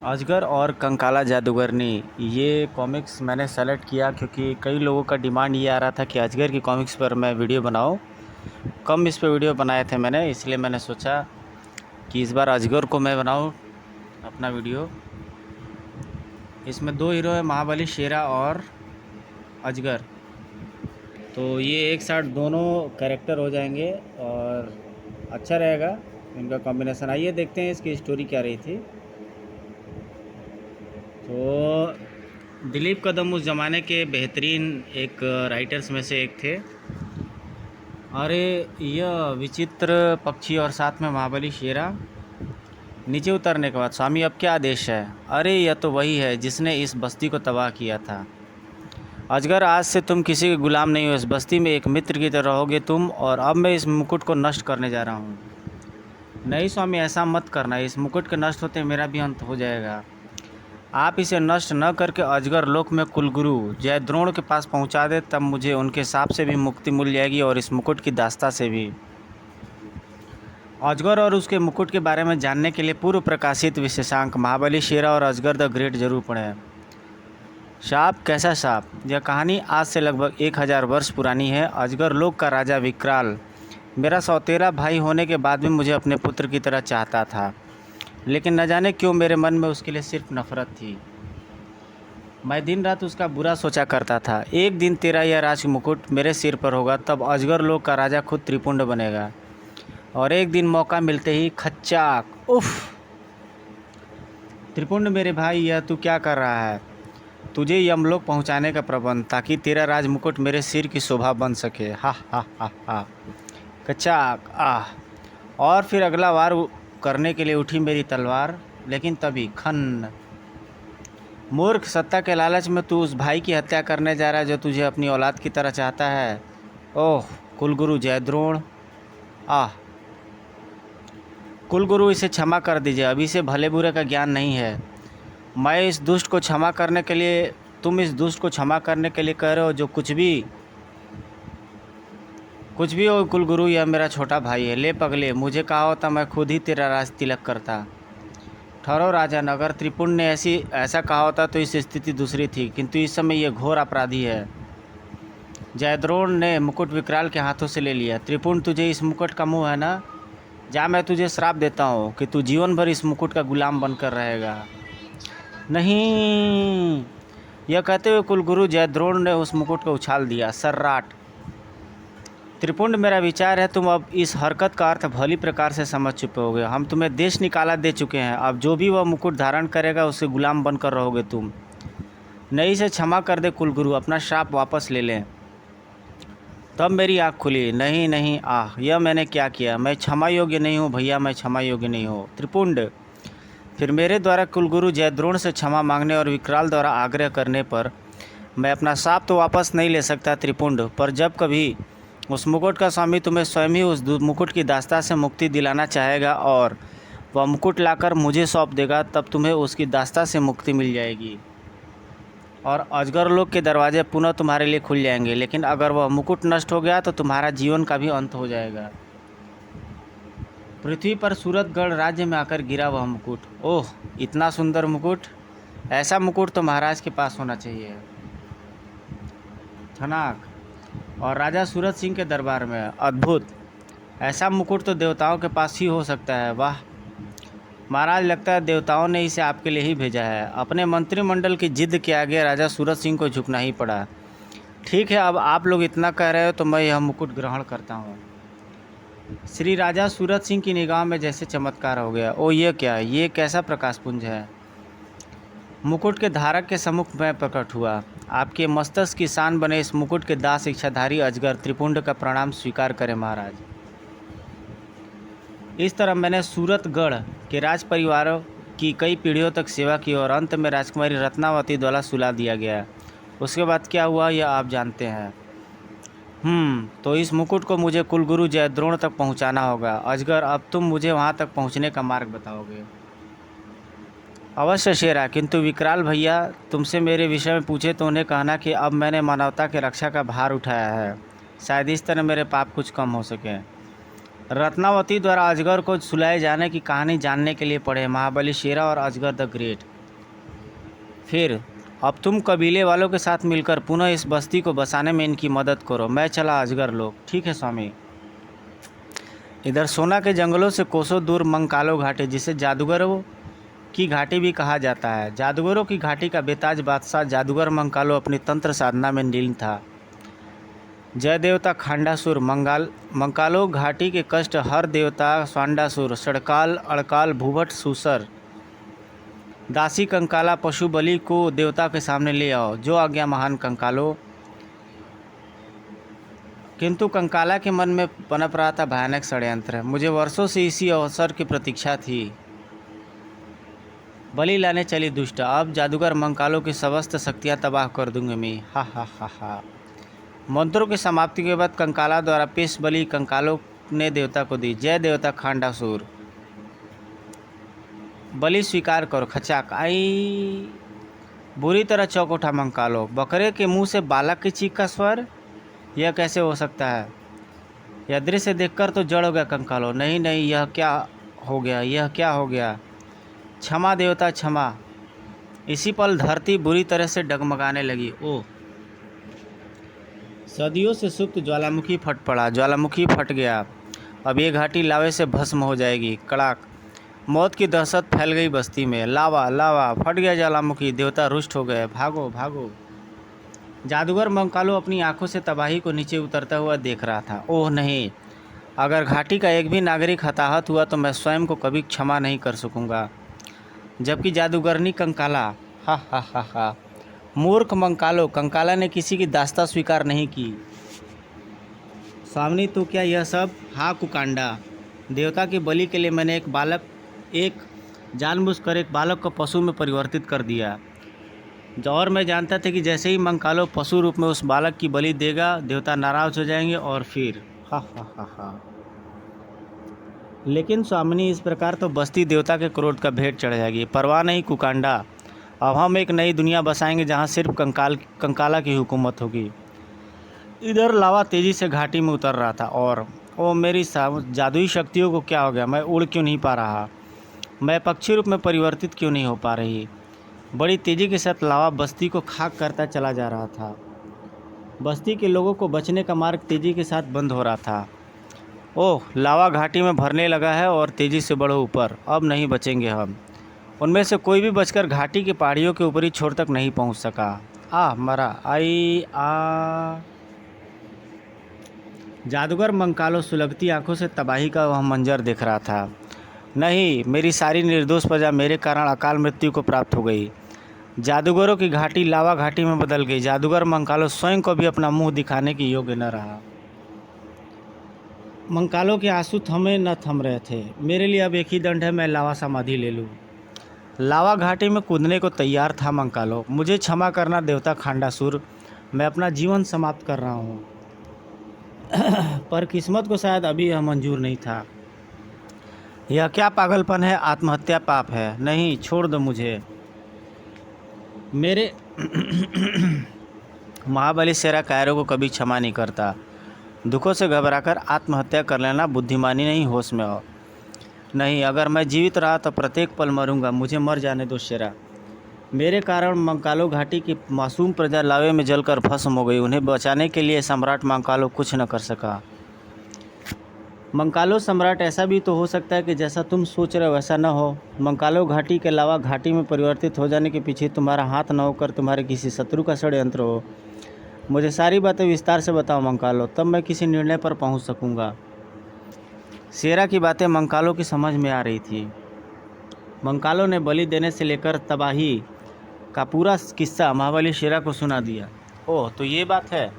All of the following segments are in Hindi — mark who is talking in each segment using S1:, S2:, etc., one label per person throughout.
S1: अजगर और कंकाला जादूगरनी ये कॉमिक्स मैंने सेलेक्ट किया क्योंकि कई लोगों का डिमांड ये आ रहा था कि अजगर की कॉमिक्स पर मैं वीडियो बनाऊं। कम इस पे वीडियो बनाए थे मैंने, इसलिए मैंने सोचा कि इस बार अजगर को मैं बनाऊं अपना वीडियो। इसमें दो हीरो हैं, महाबली शेरा और अजगर। तो ये एक साथ दोनों कैरेक्टर हो जाएंगे और अच्छा रहेगा इनका कॉम्बिनेशन। आइए देखते हैं इसकी स्टोरी क्या रही थी। तो दिलीप कदम उस ज़माने के बेहतरीन एक राइटर्स में से एक थे। अरे यह विचित्र पक्षी और साथ में महाबली शेरा। नीचे उतरने के बाद, स्वामी अब क्या आदेश है? अरे यह तो वही है जिसने इस बस्ती को तबाह किया था। अजगर, आज से तुम किसी के गुलाम नहीं हो, इस बस्ती में एक मित्र की तरह रहोगे तुम। और अब मैं इस मुकुट को नष्ट करने जा रहा हूँ। नहीं स्वामी, ऐसा मत करना, इस मुकुट के नष्ट होते मेरा भी अंत हो जाएगा। आप इसे नष्ट न करके अजगर लोक में कुलगुरु जयद्रोण के पास पहुंचा दे, तब मुझे उनके शाप से भी मुक्ति मिल जाएगी और इस मुकुट की दास्ता से भी। अजगर और उसके मुकुट के बारे में जानने के लिए पूर्व प्रकाशित विशेषांक महाबली शेरा और अजगर द ग्रेट जरूर पढ़ें। शाप? कैसा शाप? यह कहानी आज से लगभग 1000 वर्ष पुरानी है। अजगर लोक का राजा विकराल मेरा सौतेला भाई होने के बाद भी मुझे अपने पुत्र की तरह चाहता था, लेकिन न जाने क्यों मेरे मन में उसके लिए सिर्फ नफरत थी। मैं दिन रात उसका बुरा सोचा करता था। एक दिन तेरा यह राज मुकुट मेरे सिर पर होगा, तब अजगर लोक का राजा खुद त्रिपुंड बनेगा। और एक दिन मौका मिलते ही खच्चाक, उफ! त्रिपुंड मेरे भाई, यह तू क्या कर रहा है? तुझे यमलोक पहुंचाने का प्रबंध, ताकि तेरा राज मुकुट मेरे सिर की शोभा बन सके। हा हा हा हा। खच्चाक, आह! और फिर अगला वार करने के लिए उठी मेरी तलवार, लेकिन तभी खन। मूर्ख, सत्ता के लालच में तू उस भाई की हत्या करने जा रहा है जो तुझे अपनी औलाद की तरह चाहता है। ओह कुलगुरु जयद्रोण, आह! कुलगुरु, इसे क्षमा कर दीजिए, अभी से भले बुरे का ज्ञान नहीं है। मैं इस दुष्ट को क्षमा करने के लिए तुम इस दुष्ट को क्षमा करने के लिए कह रहे हो, जो कुछ भी हो कुलगुरु, यह मेरा छोटा भाई है। ले पगले, मुझे कहा होता मैं खुद ही तेरा राज तिलक करता। ठहरो राजन, अगर त्रिपुंड ने ऐसा कहा होता तो इस स्थिति दूसरी थी, किंतु इस समय यह घोर अपराधी है। जयद्रोण ने मुकुट विकराल के हाथों से ले लिया। त्रिपुंड, तुझे इस मुकुट का मुँह है ना? जा, मैं तुझे श्राप देता हूँ कि तू जीवन भर इस मुकुट का गुलाम बनकर रहेगा। नहीं! यह कहते हुए कुलगुरु जयद्रोण ने उस मुकुट को उछाल दिया। सर्राट! त्रिपुंड, मेरा विचार है तुम अब इस हरकत का अर्थ भली प्रकार से समझ चुके होगे। हम तुम्हें देश निकाला दे चुके हैं, अब जो भी वह मुकुट धारण करेगा उसके गुलाम बनकर रहोगे तुम। नहीं, से क्षमा कर दे कुलगुरु, अपना श्राप वापस ले लें। तब मेरी आँख खुली। नहीं नहीं, आह! यह मैंने क्या किया? मैं क्षमा योग्य नहीं हूँ भैया, मैं क्षमा योग्य नहीं हूँ। त्रिपुंड, फिर मेरे द्वारा कुलगुरु जयद्रोण से क्षमा मांगने और विकराल द्वारा आग्रह करने पर मैं अपना श्राप तो वापस नहीं ले सकता त्रिपुंड, पर जब कभी उस मुकुट का स्वामी तुम्हें स्वयं ही उस मुकुट की दास्ता से मुक्ति दिलाना चाहेगा और वह मुकुट लाकर मुझे सौंप देगा, तब तुम्हें उसकी दास्ता से मुक्ति मिल जाएगी और अजगर लोक के दरवाजे पुनः तुम्हारे लिए खुल जाएंगे। लेकिन अगर वह मुकुट नष्ट हो गया तो तुम्हारा जीवन का भी अंत हो जाएगा। पृथ्वी पर सूरतगढ़ राज्य में आकर गिरा वह मुकुट। ओह, इतना सुंदर मुकुट! ऐसा मुकुट तो महाराज के पास होना चाहिए। थनाक! और राजा सूरत सिंह के दरबार में। अद्भुत! ऐसा मुकुट तो देवताओं के पास ही हो सकता है। वाह महाराज, लगता है देवताओं ने इसे आपके लिए ही भेजा है। अपने मंत्रिमंडल की जिद के आगे राजा सूरत सिंह को झुकना ही पड़ा। ठीक है, अब आप लोग इतना कह रहे हो तो मैं यह मुकुट ग्रहण करता हूँ। श्री राजा सूरत सिंह की निगाह में जैसे चमत्कार हो गया। ओ ये क्या? ये कैसा प्रकाशपुंज है? मुकुट के धारक के सम्मुख में प्रकट हुआ। आपके मस्तक की शान बने इस मुकुट के दास इच्छाधारी अजगर त्रिपुंड का प्रणाम स्वीकार करें महाराज। इस तरह मैंने सूरतगढ़ के राज परिवारों की कई पीढ़ियों तक सेवा की और अंत में राजकुमारी रत्नावती द्वारा सुला दिया गया। उसके बाद क्या हुआ यह आप जानते हैं। तो इस मुकुट को मुझे कुलगुरु जयद्रोण तक पहुंचाना होगा। अजगर, अब तुम मुझे वहां तक पहुंचने का मार्ग बताओगे। अवश्य शेरा, किंतु विकराल भैया तुमसे मेरे विषय में पूछे तो उन्हें कहना कि अब मैंने मानवता की रक्षा का भार उठाया है। शायद इस तरह मेरे पाप कुछ कम हो सके। रत्नावती द्वारा अजगर को सुलाए जाने की कहानी जानने के लिए पढ़े महाबली शेरा और अजगर द ग्रेट। फिर अब तुम कबीले वालों के साथ मिलकर पुनः इस बस्ती को बसाने में इनकी मदद करो। मैं चला अजगर लोग। ठीक है स्वामी। इधर सोना के जंगलों से कोसों दूर मंकालो घाटी, जिसे जादूगरों की घाटी भी कहा जाता है। जादूगरों की घाटी का बेताज बादशाह जादूगर मंकालो अपनी तंत्र साधना में लीन था। जय देवता खांडासुर मंकालो घाटी के कष्ट हर देवता स्वांडासुर सड़काल अड़काल भूभट सुसर दासी कंकाला पशु बलि को देवता के सामने ले आओ। जो आज्ञा महान कंकालो। किंतु कंकाला के मन में पनप रहा था भयानक षड्यंत्र। मुझे वर्षों से इसी अवसर की प्रतीक्षा थी। बलि लाने चली दुष्ट। अब जादूगर मंकालो की समस्त शक्तियां तबाह कर दूंगी मैं। हा हा हा हा। मंत्रों की समाप्ति के बाद कंकाला द्वारा पेश बलि कंकालो ने देवता को दी। जय देवता खांडासुर। बलि स्वीकार करो। खचाक आई। बुरी तरह चौंक उठा मंकालो। बकरे के मुंह से बालक की चीख का स्वर, यह कैसे हो सकता है? यह दृश्य देखकर तो जड़ हो गया कंकालो। नहीं नहीं, यह क्या हो गया, यह क्या हो गया? क्षमा देवता क्षमा। इसी पल धरती बुरी तरह से डगमगाने लगी। ओह! सदियों से सुप्त ज्वालामुखी फट पड़ा। ज्वालामुखी फट गया। अब ये घाटी लावे से भस्म हो जाएगी। कड़ाक। मौत की दहशत फैल गई बस्ती में। लावा लावा। फट गया ज्वालामुखी। देवता रुष्ट हो गए। भागो भागो। जादूगर मंकालो अपनी आंखों से तबाही को नीचे उतरता हुआ देख रहा था। ओह नहीं, अगर घाटी का एक भी नागरिक हताहत हुआ तो मैं स्वयं को कभी क्षमा नहीं कर सकूंगा। जबकि जादूगरनी कंकाला, हा हा हा हा। मूर्ख मंकालो। कंकाला ने किसी की दास्ता स्वीकार नहीं की। स्वामिनी तो क्या यह सब? हाँ कुकांडा। देवता की बलि के लिए मैंने जानबूझकर एक बालक को पशु में परिवर्तित कर दिया। और मैं जानता था कि जैसे ही मंकालो पशु रूप में उस बालक की बलि देगा, देवता नाराज हो जाएंगे और फिर हा हा हा हा। लेकिन स्वामिनी, इस प्रकार तो बस्ती देवता के क्रोध का भेंट चढ़ जाएगी। परवाह नहीं कुकांडा। अब हम एक नई दुनिया बसाएंगे जहाँ सिर्फ कंकाला की हुकूमत होगी। इधर लावा तेजी से घाटी में उतर रहा था और ओ मेरी जादुई शक्तियों को क्या हो गया? मैं उड़ क्यों नहीं पा रहा? मैं पक्षी रूप में परिवर्तित क्यों नहीं हो पा रही? बड़ी तेजी के साथ लावा बस्ती को खाक करता चला जा रहा था। बस्ती के लोगों को बचने का मार्ग तेजी के साथ बंद हो रहा था। ओह! लावा घाटी में भरने लगा है और तेजी से बढ़ो ऊपर। अब नहीं बचेंगे हम। उनमें से कोई भी बचकर घाटी की पहाड़ियों के ऊपरी छोर तक नहीं पहुंच सका। मरा। आई आ। जादूगर मंकालो सुलगती आंखों से तबाही का वह मंजर देख रहा था। नहीं, मेरी सारी निर्दोष प्रजा मेरे कारण अकाल मृत्यु को प्राप्त हो गई। जादूगरों की घाटी लावा घाटी में बदल गई। जादूगर मंकालो स्वयं को भी अपना मुंह दिखाने के योग्य न रहा। मंकालो के आंसू थमे न थम रहे थे। मेरे लिए अब एक ही दंड है, मैं लावा समाधि ले लूँ। लावा घाटी में कूदने को तैयार था मंकालो। मुझे क्षमा करना देवता खांडासुर, मैं अपना जीवन समाप्त कर रहा हूँ। पर किस्मत को शायद अभी यह मंजूर नहीं था। यह क्या पागलपन है? आत्महत्या पाप है। नहीं, छोड़ दो मुझे। मेरे महाबली शेरा कायरों को कभी क्षमा नहीं करता। दुखों से घबराकर आत्महत्या कर लेना बुद्धिमानी नहीं, होश में आओ। नहीं, अगर मैं जीवित रहा तो प्रत्येक पल मरूंगा। मुझे मर जाने दो शेरा। मेरे कारण मंकालो घाटी की मासूम प्रजा लावे में जलकर भस्म हो गई। उन्हें बचाने के लिए सम्राट मंकालो कुछ न कर सका। मंकालो सम्राट, ऐसा भी तो हो सकता है कि जैसा तुम सोच रहे हो वैसा न हो। मंकालो घाटी के अलावा घाटी में परिवर्तित हो जाने के पीछे तुम्हारा हाथ न होकर तुम्हारे किसी शत्रु का षड्यंत्र हो। मुझे सारी बातें विस्तार से बताओ मंकालो, तब मैं किसी निर्णय पर पहुंच सकूंगा। शेरा की बातें मंकालो की समझ में आ रही थी। मंकालो ने बलि देने से लेकर तबाही का पूरा किस्सा महाबली शेरा को सुना दिया। ओह, तो ये बात है।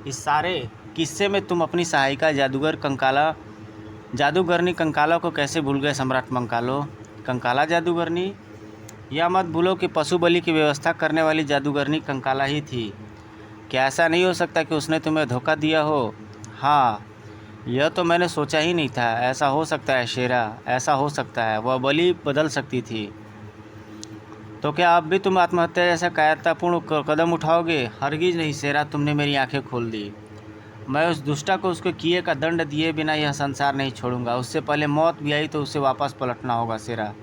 S1: इस सारे किस्से में तुम अपनी सहायिका जादूगरनी कंकाला को कैसे भूल गए सम्राट मंकालो? कंकाला जादूगरनी? यह मत भूलो कि पशु बलि की व्यवस्था करने वाली जादूगरनी कंकाला ही थी। क्या ऐसा नहीं हो सकता कि उसने तुम्हें धोखा दिया हो? हाँ, यह तो मैंने सोचा ही नहीं था। ऐसा हो सकता है शेरा, ऐसा हो सकता है। वह बलि बदल सकती थी। तो क्या अब भी तुम आत्महत्या जैसा कायरतापूर्ण कदम उठाओगे? हरगिज नहीं शेरा, तुमने मेरी आंखें खोल दी। मैं उस दुष्टा को उसके किए का दंड दिए बिना यह संसार नहीं छोड़ूंगा। उससे पहले मौत भी आई तो उसे वापस पलटना होगा शेरा।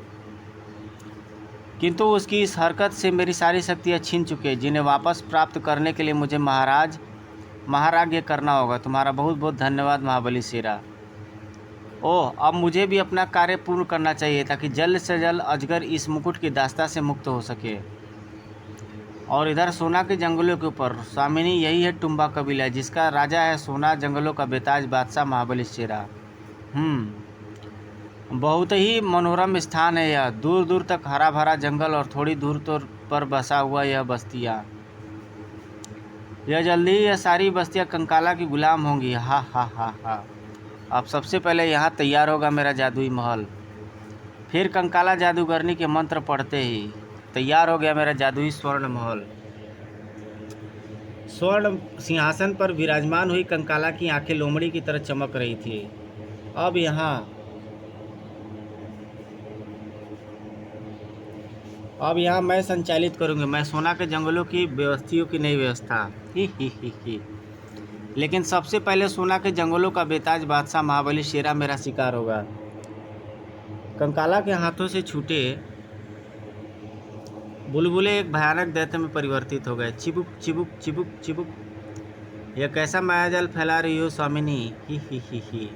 S1: किंतु उसकी इस हरकत से मेरी सारी शक्तियाँ छीन चुकी है, जिन्हें वापस प्राप्त करने के लिए मुझे महाराज्य करना होगा। तुम्हारा बहुत बहुत धन्यवाद महाबली शेरा। ओह, अब मुझे भी अपना कार्य पूर्ण करना चाहिए ताकि जल्द से जल्द अजगर इस मुकुट की दास्ता से मुक्त हो सके। और इधर सोना के जंगलों के ऊपर स्वामिनी यही है टुम्बा कबीला, जिसका राजा है सोना जंगलों का बेताज बादशाह महाबली शेरा। बहुत ही मनोरम स्थान है यह। दूर दूर तक हरा भरा जंगल और थोड़ी दूर पर बसा हुआ यह बस्तियाँ। यह जल्दी ही यह सारी बस्तियाँ कंकाला की गुलाम होंगी। हा हा हा हा। अब सबसे पहले यहाँ तैयार होगा मेरा जादुई महल। फिर कंकाला जादूगरनी के मंत्र पढ़ते ही तैयार हो गया मेरा जादुई स्वर्ण महल। स्वर्ण सिंहासन पर विराजमान हुई कंकाला की आंखें लोमड़ी की तरह चमक रही थी। अब यहाँ मैं संचालित करूँगी। मैं सोना के जंगलों की व्यवस्थियों की नई व्यवस्था। ही। लेकिन सबसे पहले सोना के जंगलों का बेताज बादशाह महाबली शेरा मेरा शिकार होगा। कंकाला के हाथों से छूटे बुलबुले एक भयानक दैत्य में परिवर्तित हो गए। चिबुक चिबुक चिबुक चिबुक। यह कैसा मायाजाल फैला रही हो स्वामिनी। ही।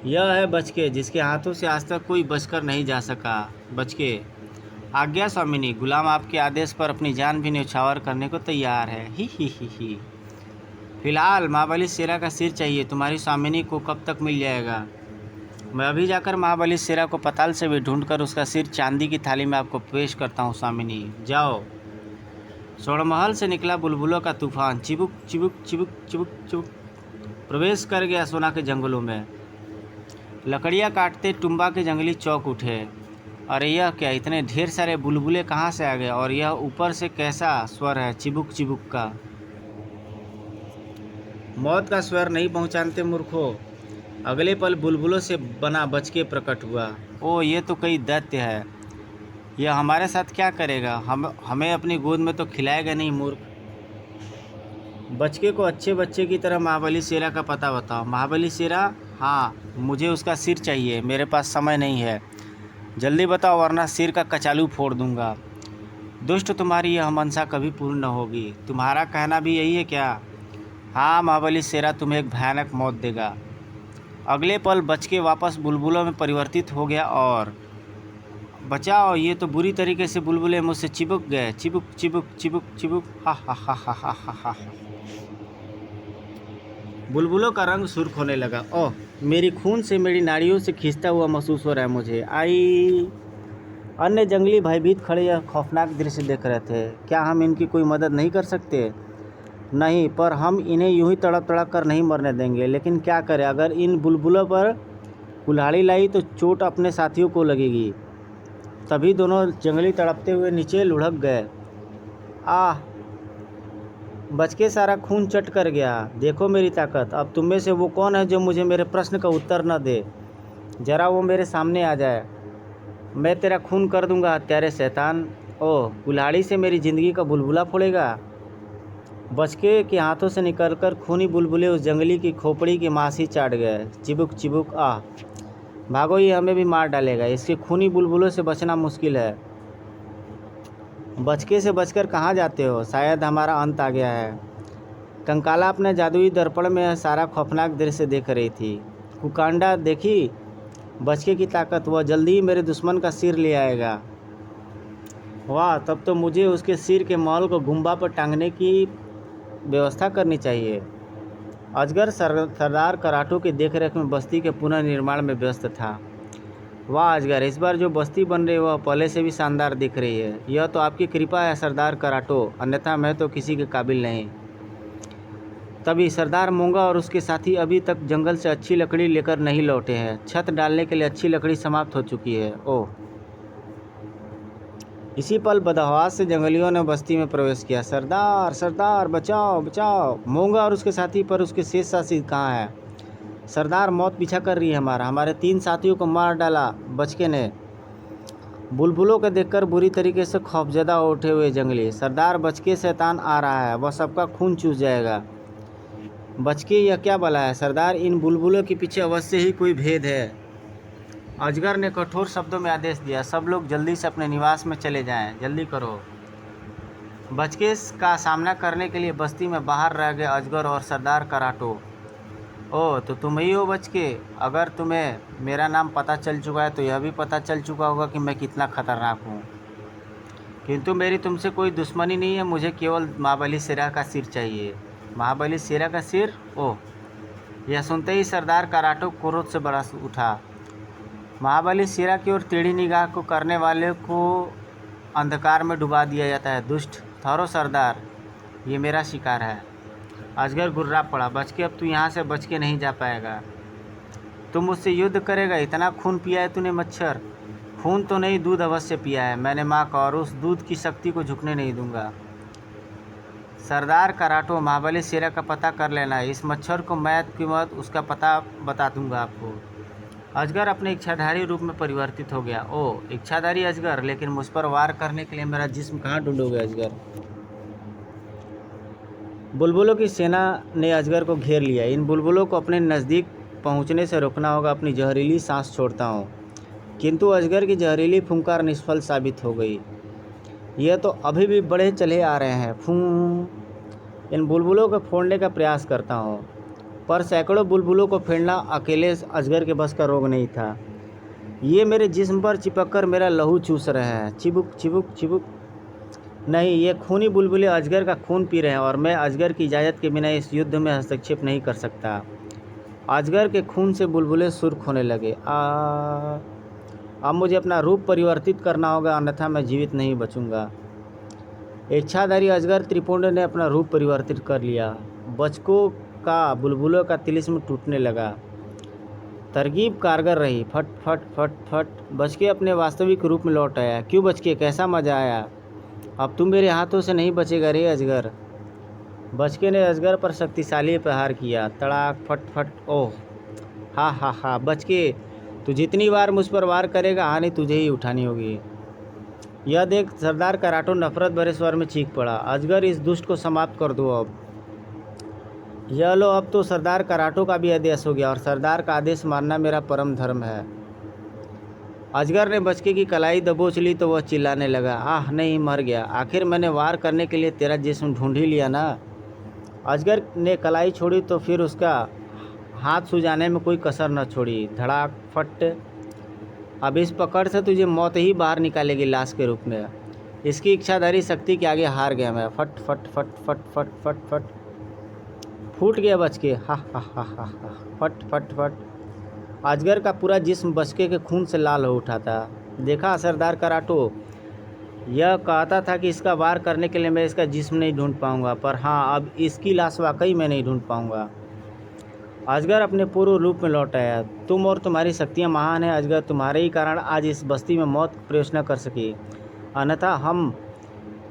S1: यह है बचके, जिसके हाथों से आज तक कोई बचकर नहीं जा सका। बचके, आज्ञा स्वामिनी। गुलाम आपके आदेश पर अपनी जान भी न्यौछावर करने को तैयार है। ही। फिलहाल महाबली शेरा का सिर चाहिए। तुम्हारी स्वामिनी को कब तक मिल जाएगा? मैं अभी जाकर महाबली शेरा को पताल से भी ढूंढकर उसका सिर चांदी की थाली में आपको पेश करता हूँ स्वामिनी। जाओ। स्वर्णमहल से निकला बुलबुलों का तूफान चिबुक चिबुक चिबुक चिबुक चिबुक प्रवेश कर गया सोना के जंगलों में। लकड़ियाँ काटते टुम्बा के जंगली चौक उठे। अरे यह क्या, इतने ढेर सारे बुलबुले कहाँ से आ गए? और यह ऊपर से कैसा स्वर है चिबुक चिबुक का? मौत का स्वर नहीं पहचानते मूर्खों। अगले पल बुलबुलों से बना बचके प्रकट हुआ। ओ, ये तो कई दैत्य है। यह हमारे साथ क्या करेगा? हमें अपनी गोद में तो खिलाएगा नहीं मूर्ख। बचके को अच्छे बच्चे की तरह महाबली शेरा का पता बताओ। महाबली शेरा, हाँ, मुझे उसका सिर चाहिए। मेरे पास समय नहीं है, जल्दी बताओ वरना सिर का कचालू फोड़ दूंगा। दुष्ट, तुम्हारी यह मनसा कभी पूर्ण न होगी। तुम्हारा कहना भी यही है क्या? हाँ महाबली शेरा तुम्हें एक भयानक मौत देगा। अगले पल बचके वापस बुलबुलों में परिवर्तित हो गया और बचाओ, ये तो बुरी तरीके से बुलबुले मुझसे चिपक गए। चिबुक चिबुक चिबुक चिबुक। हा। बुलबुलों का रंग सुर्ख होने लगा। ओह, मेरी खून से मेरी नाड़ियों से खींचता हुआ महसूस हो रहा है मुझे। आई। अन्य जंगली भयभीत खड़े यह खौफनाक दृश्य देख रहे थे। क्या हम इनकी कोई मदद नहीं कर सकते? नहीं, पर हम इन्हें यूं ही तड़प कर नहीं मरने देंगे। लेकिन क्या करें, अगर इन बुलबुलों पर कुल्हाड़ी लाई तो चोट अपने साथियों को लगेगी। तभी दोनों जंगली तड़पते हुए नीचे लुढ़क गए। आह, बचके सारा खून चट कर गया। देखो मेरी ताकत। अब तुम में से वो कौन है जो मुझे मेरे प्रश्न का उत्तर न दे? जरा वो मेरे सामने आ जाए, मैं तेरा खून कर दूंगा हत्यारे शैतान। ओह, कुल्हाड़ी से मेरी ज़िंदगी का बुलबुला फोड़ेगा? बचके के हाथों से निकलकर खूनी बुलबुले उस जंगली की खोपड़ी की मांस ही चाट गए। चिबुक चिबुक। आह, भागो, ये हमें भी मार डालेगा। इसके खूनी बुलबुलों से बचना मुश्किल है। बचके से बचकर कहाँ जाते हो? शायद हमारा अंत आ गया है। कंकाला अपने जादुई दर्पण में सारा खौफनाक दृश्य देख रही थी। कुकांडा, देखी बचके की ताकत? वह जल्दी ही मेरे दुश्मन का सिर ले आएगा। वाह, तब तो मुझे उसके सिर के महल को गुम्बा पर टांगने की व्यवस्था करनी चाहिए। अजगर सरदार कराटो की देखरेख में बस्ती के पुनर्निर्माण में व्यस्त था। वाह अजगर, इस बार जो बस्ती बन रही है वह पहले से भी शानदार दिख रही है। यह तो आपकी कृपा है सरदार कराटो, अन्यथा मैं तो किसी के काबिल नहीं। तभी सरदार मूंगा और उसके साथी अभी तक जंगल से अच्छी लकड़ी लेकर नहीं लौटे हैं। छत डालने के लिए अच्छी लकड़ी समाप्त हो चुकी है। ओह, इसी पल बदहवास से जंगलियों ने बस्ती में प्रवेश किया। सरदार, सरदार, बचाओ बचाओ। मूंगा और उसके साथी पर उसके शेष साथी कहाँ है? सरदार, मौत पीछा कर रही है हमारे 3 साथियों को मार डाला बचके ने। बुलबुलों को देखकर बुरी तरीके से खौफजदा हो उठे हुए जंगली, सरदार बचके, शैतान आ रहा है, वह सबका खून चूस जाएगा। बचके, यह क्या बला है सरदार, इन बुलबुलों के पीछे अवश्य ही कोई भेद है। अजगर ने कठोर शब्दों में आदेश दिया, सब लोग जल्दी से अपने निवास में चले जाएं, जल्दी करो। बचके का सामना करने के लिए बस्ती में बाहर रह गए अजगर और सरदार कराटो। ओह, तो तुम ही हो बचके। अगर तुम्हें मेरा नाम पता चल चुका है तो यह भी पता चल चुका होगा कि मैं कितना खतरनाक हूँ। किंतु मेरी तुमसे कोई दुश्मनी नहीं है, मुझे केवल महाबली शेरा का सिर चाहिए। महाबली शेरा का सिर? ओह, यह सुनते ही सरदार कराटो क्रोध से बरस उठा। महाबली शेरा की ओर टेढ़ी निगाह को करने वाले को अंधकार में डुबा दिया जाता है। दुष्ट, ठहरो सरदार, ये मेरा शिकार है। अजगर गुर्रा पड़ा, बचके अब तू यहाँ से बच के नहीं जा पाएगा। तुम मुझसे युद्ध करेगा? इतना खून पिया है तूने मच्छर? खून तो नहीं, दूध अवश्य पिया है मैंने माँ का, और उस दूध की शक्ति को झुकने नहीं दूंगा। सरदार कराटो, महाबली शेरा का पता कर लेना, इस मच्छर को मैं की मौत उसका पता बता दूंगा आपको। अजगर अपने इच्छाधारी रूप में परिवर्तित हो गया। ओह, इच्छाधारी अजगर, लेकिन मुझ पर वार करने के लिए मेरा जिस्म कहाँ ढूंढोगे अजगर? बुलबुलों की सेना ने अजगर को घेर लिया। इन बुलबुलों को अपने नज़दीक पहुंचने से रोकना होगा, अपनी जहरीली सांस छोड़ता हूँ। किंतु अजगर की जहरीली फुंकार निष्फल साबित हो गई। यह तो अभी भी बढ़े चले आ रहे हैं। फूं। इन बुलबुलों को फोड़ने का प्रयास करता हूँ, पर सैकड़ों बुलबुलों को फेंकना अकेले अजगर के बस का रोग नहीं था। ये मेरे जिस्म पर चिपककर मेरा लहू चूस रहे हैं। चिबुक चिबुक चिबुक। नहीं, ये खूनी बुलबुले अजगर का खून पी रहे हैं और मैं अजगर की इजाज़त के बिना इस युद्ध में हस्तक्षेप नहीं कर सकता। अजगर के खून से बुलबुले सुर्ख होने लगे। अब मुझे अपना रूप परिवर्तित करना होगा, अन्यथा मैं जीवित नहीं बचूंगा। इच्छाधारी अजगर त्रिपुंड ने अपना रूप परिवर्तित कर लिया। बचकों का बुलबुलों का तिलिस्म टूटने लगा। तरकीब कारगर रही। फट फट फट फट। बचके अपने वास्तविक रूप में लौट आया। क्यों बचके, कैसा मजा आया? अब तुम मेरे हाथों से नहीं बचेगा रे अजगर। बचके ने अजगर पर शक्तिशाली प्रहार किया। तड़ाक, फट फट। ओह, हा हा हा। बचके, तू जितनी बार मुझ पर वार करेगा, हानि तुझे ही उठानी होगी। यह देख सरदार कराटो नफरत भरे स्वर में चीख पड़ा। अजगर, इस दुष्ट को समाप्त कर दो अब। यह लो, अब तो सरदार कराटो का भी आदेश हो गया और सरदार का आदेश मानना मेरा परम धर्म है। अजगर ने बचके की कलाई दबोच ली तो वह चिल्लाने लगा। आह नहीं, मर गया। आखिर मैंने वार करने के लिए तेरा जिस्म ढूंढ ही लिया ना। अजगर ने कलाई छोड़ी तो फिर उसका हाथ सुझाने में कोई कसर न छोड़ी। धड़ाक, फट। अब इस पकड़ से तुझे मौत ही बाहर निकालेगी लाश के रूप में। इसकी इच्छाधारी शक्ति के आगे हार गया मैं। फट फट फट फट फट फट फट। फूट गया बचके। हा हा हा हा हा। फट फट फट। अजगर का पूरा जिस्म बचके के खून से लाल हो उठा था। देखा सरदार कराटो, यह कहता था कि इसका वार करने के लिए मैं इसका जिस्म नहीं ढूंढ पाऊंगा, पर हाँ, अब इसकी लाश वाकई मैं नहीं ढूंढ पाऊंगा। अजगर अपने पूर्व रूप में लौट आया। तुम और तुम्हारी शक्तियाँ महान हैं अजगर, तुम्हारे ही कारण आज इस बस्ती में मौत प्रवेश न कर सकी, अन्यथा हम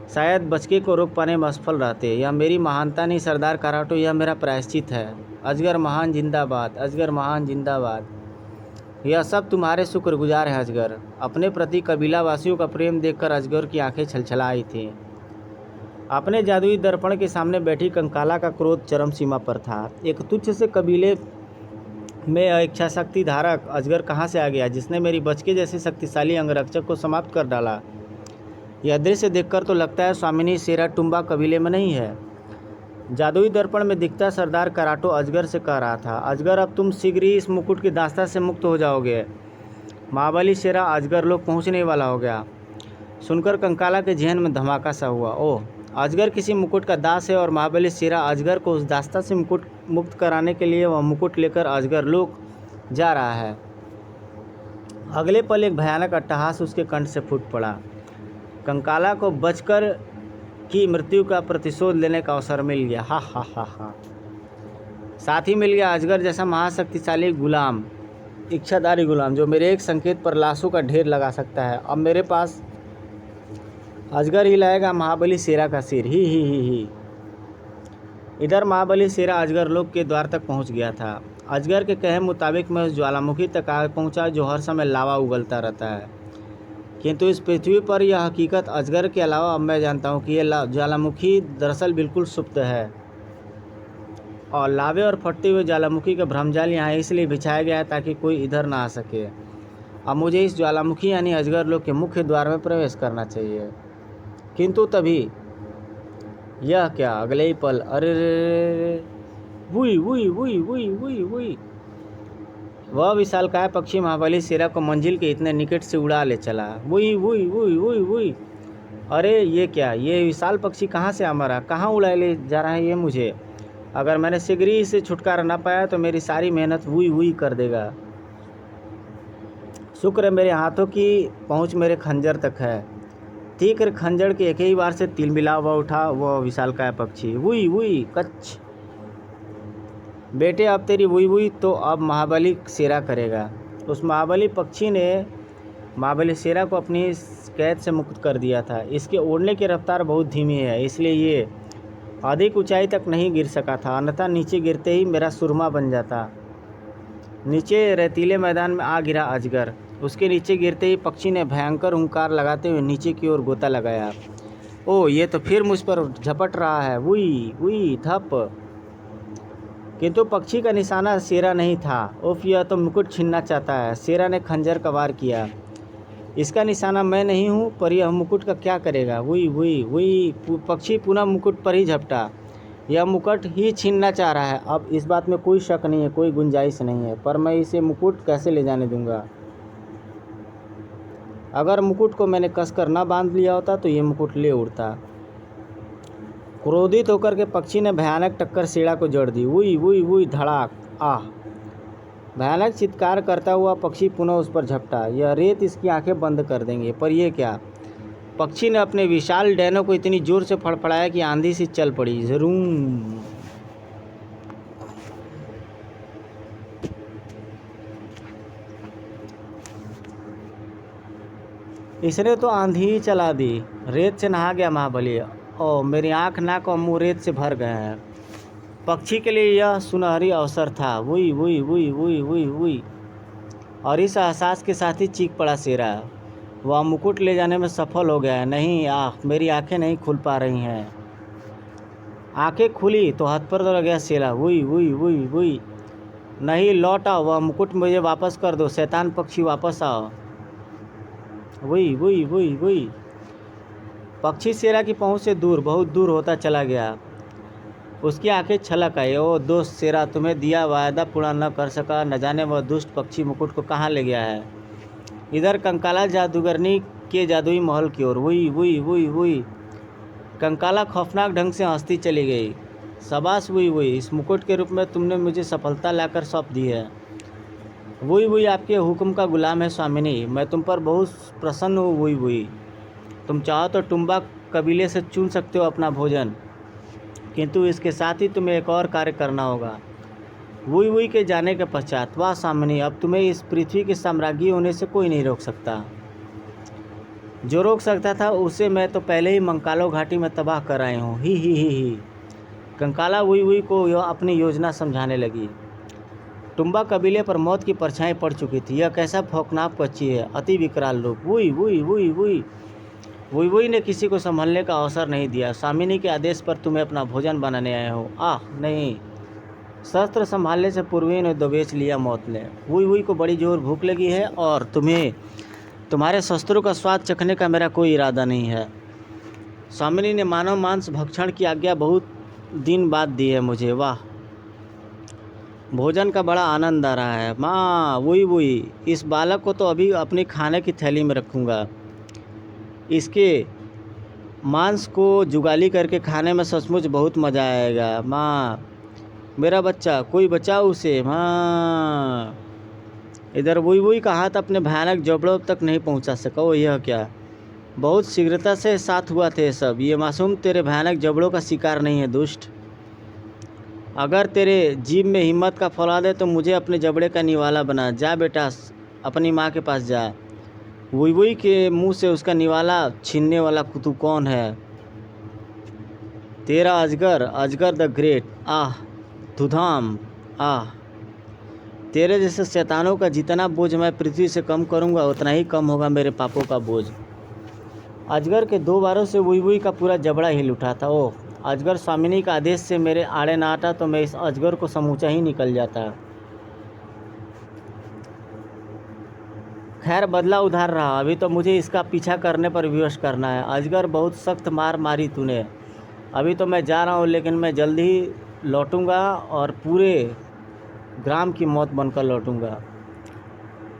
S1: शायद बचके को रोक पाने में असफल रहते। यह मेरी महानता नहीं सरदार कराटो, यह मेरा प्रायश्चित है। अजगर महान जिंदाबाद, अजगर महान जिंदाबाद। यह सब तुम्हारे शुक्रगुजार हैं अजगर। अपने प्रति कबीला वासियों का प्रेम देखकर अजगर की आंखें छलछला आई थीं। अपने जादुई दर्पण के सामने बैठी कंकाला का क्रोध चरम सीमा पर था। एक तुच्छ से कबीले में इच्छा शक्ति धारक अजगर कहाँ से आ गया, जिसने मेरी बचके जैसे शक्तिशाली अंगरक्षक को समाप्त कर डाला। यह दृश्य देखकर तो लगता है स्वामिनी शेरा टुम्बा कबीले में नहीं है। जादुई दर्पण में दिखता सरदार कराटो अजगर से कह रहा था, अजगर, अब तुम शीघ्र ही इस मुकुट की दास्ता से मुक्त हो जाओगे। महाबली शेरा अजगर लोग पहुंचने वाला हो गया। सुनकर कंकाला के जहन में धमाका सा हुआ। ओह, अजगर किसी मुकुट का दास है और महाबली शेरा अजगर को उस दास्ता से मुक्त कराने के लिए वह मुकुट लेकर अजगर लोग जा रहा है। अगले पल एक भयानक अट्टहास उसके कंठ से फूट पड़ा। कंकाला को बचकर की मृत्यु का प्रतिशोध लेने का अवसर मिल गया। हा हा हा हा। साथ ही मिल गया अजगर जैसा महाशक्तिशाली गुलाम, इच्छाधारी गुलाम, जो मेरे एक संकेत पर लाशों का ढेर लगा सकता है। अब मेरे पास अजगर ही लाएगा महाबली शेरा का सिर। ही। इधर महाबली शेरा अजगर लोग के द्वार तक पहुंच गया था। अजगर के कहे मुताबिक मैं उस ज्वालामुखी तक आ पहुंचा जो हर समय लावा उगलता रहता है। किंतु इस पृथ्वी पर यह हकीकत अजगर के अलावा अब मैं जानता हूँ कि यह ज्वालामुखी दरअसल बिल्कुल सुप्त है और लावे और फटते हुए ज्वालामुखी का भ्रमजाल यहाँ इसलिए बिछाया गया है ताकि कोई इधर ना आ सके। अब मुझे इस ज्वालामुखी यानी अजगर लोक के मुख्य द्वार में प्रवेश करना चाहिए। किंतु तभी यह क्या, अगले ही पल अरे we we we we we we, वह विशालकाय पक्षी महाबली शेरा को मंजिल के इतने निकट से उड़ा ले चला। We we we we we, अरे ये क्या, ये विशाल पक्षी कहाँ से आ मरा, कहाँ उड़ा ले जा रहा है ये मुझे। अगर मैंने शीघ्र ही से छुटकारा ना पाया तो मेरी सारी मेहनत वुई वुई कर देगा। शुक्र है मेरे हाथों की पहुँच मेरे खंजर तक है। तीक्र खंजर के एक ही बार से तिलमिला हुआ उठा वह विशालकाय पक्षी। वुई वुई कच्छ, बेटे अब तेरी वुई वुई तो अब महाबली शेरा करेगा। उस महाबली पक्षी ने महाबली शेरा को अपनी कैद से मुक्त कर दिया था। इसके उड़ने की रफ्तार बहुत धीमी है, इसलिए ये अधिक ऊंचाई तक नहीं गिर सका था, अन्यथा नीचे गिरते ही मेरा सुरमा बन जाता। नीचे रेतीले मैदान में आ गिरा अजगर। उसके नीचे गिरते ही पक्षी ने भयंकर हुंकार लगाते हुए नीचे की ओर गोता लगाया। ओ, ये तो फिर मुझ पर झपट रहा है। वुई वुई धप, किंतु पक्षी का निशाना शेरा नहीं था। उफ, यह तो मुकुट छीनना चाहता है। शेरा ने खंजर का वार किया। इसका निशाना मैं नहीं हूँ, पर यह मुकुट का क्या करेगा। वुई वुई वुई, पक्षी पुनः मुकुट पर ही झपटा। यह मुकुट ही छीनना चाह रहा है। अब इस बात में कोई शक नहीं है, कोई गुंजाइश नहीं है, पर मैं इसे मुकुट कैसे ले जाने दूंगा। अगर मुकुट को मैंने कसकर न बांध लिया होता तो ये मुकुट ले उड़ता। क्रोधित होकर के पक्षी ने भयानक टक्कर शेरा को जड़ दी। वुई वुई वुई धड़ाक, आह! भयानक चित्कार करता हुआ पक्षी पुनः उस पर झपटा। यह रेत इसकी आंखें बंद कर देंगे, पर यह क्या। पक्षी ने अपने विशाल डैनों को इतनी जोर से फड़फड़ाया कि आंधी सी चल पड़ी। ज़रूम, इसने तो आंधी ही चला दी। रेत से नहा गया महाबली। ओ, मेरी आँख, नाक और मुँह रेत से भर गए हैं। पक्षी के लिए यह सुनहरी अवसर था। We we we we we we, और इस एहसास के साथ ही चीख पड़ा शेरा। वह मुकुट ले जाने में सफल हो गया है। नहीं, मेरी आंखें नहीं खुल पा रही हैं। आंखें खुली तो हाथ पर लग गया शेरा। वुई वुई वुई वुई, नहीं, लौट आओ, वह मुकुट मुझे वापस कर दो। शैतान पक्षी वापस आओ। वुई वुई वुई वुई, पक्षी शेरा की पहुंच से दूर, बहुत दूर होता चला गया। उसकी आंखें छलक आई। ओ दोस्त शेरा, तुम्हें दिया वायदा पूरा न कर सका, न जाने वह दुष्ट पक्षी मुकुट को कहाँ ले गया है। इधर कंकाला जादूगरनी के जादुई महल की ओर। वुई वुई वुई वुई, कंकाला खौफनाक ढंग से हंसती चली गई। शाबाश वुई वुई, इस मुकुट के रूप में तुमने मुझे सफलता लाकर सौंप दी है। वुई वुई आपके हुक्म का गुलाम है स्वामिनी, मैं तुम पर बहुत प्रसन्न हूँ। वुई वुई, तुम चाहो तो टुम्बा कबीले से चुन सकते हो अपना भोजन, किंतु इसके साथ ही तुम्हें एक और कार्य करना होगा। वुई वुई के जाने के पश्चात, वाह स्वामिनी, अब तुम्हें इस पृथ्वी के साम्राज्ञी होने से कोई नहीं रोक सकता। जो रोक सकता था उसे मैं तो पहले ही मंकालो घाटी में तबाह कर आए हूँ। ही। कंकाला वुई वुई को यह अपनी योजना समझाने लगी। टुम्बा कबीले पर मौत की परछाई पड़ चुकी थी। यह कैसा खौफनाक पक्षी है, अति विकराल रूप। We we we we, we we ने किसी को संभलने का अवसर नहीं दिया। स्वामिनी के आदेश पर तुम्हें अपना भोजन बनाने आए हो। नहीं, शस्त्र संभालने से पूर्व ही ने दबोच लिया मौत ने। वुई वुई को बड़ी जोर भूख लगी है और तुम्हें तुम्हारे शस्त्रों का स्वाद चखने का मेरा कोई इरादा नहीं है। स्वामिनी ने मानव मांस भक्षण की आज्ञा बहुत दिन बाद दी है मुझे। वाह, भोजन का बड़ा आनंद आ रहा है। माँ, वुई वुई, इस बालक को तो अभी अपनी खाने की थैली में रखूँगा। इसके मांस को जुगाली करके खाने में सचमुच बहुत मज़ा आएगा। माँ, मेरा बच्चा, कोई बचाओ उसे। माँ। इधर वुई वुई का हाथ अपने भयानक जबड़ों तक नहीं पहुंचा सका। वो यह क्या, बहुत शीघ्रता से साथ हुआ थे सब। ये मासूम तेरे भयानक जबड़ों का शिकार नहीं है दुष्ट। अगर तेरे जीभ में हिम्मत का फौलाद है तो मुझे अपने जबड़े का निवाला बना। जा बेटा, अपनी माँ के पास जा। वुई वुई के मुंह से उसका निवाला छीनने वाला तू कौन है? तेरा अजगर, अजगर द ग्रेट। आह धुधाम, आह। तेरे जैसे शैतानों का जितना बोझ मैं पृथ्वी से कम करूँगा उतना ही कम होगा मेरे पापों का बोझ। अजगर के 2 बारों से वुई वुई का पूरा जबड़ा हिल उठा था। ओह, अजगर स्वामिनी का आदेश से मेरे आड़े ना आता तो मैं इस अजगर को समूचा ही निकल जाता। खैर बदला उधार रहा, अभी तो मुझे इसका पीछा करने पर विवश करना है। अजगर बहुत सख्त मार मारी तूने, अभी तो मैं जा रहा हूँ, लेकिन मैं जल्दी ही लौटूंगा और पूरे ग्राम की मौत बनकर लौटूंगा।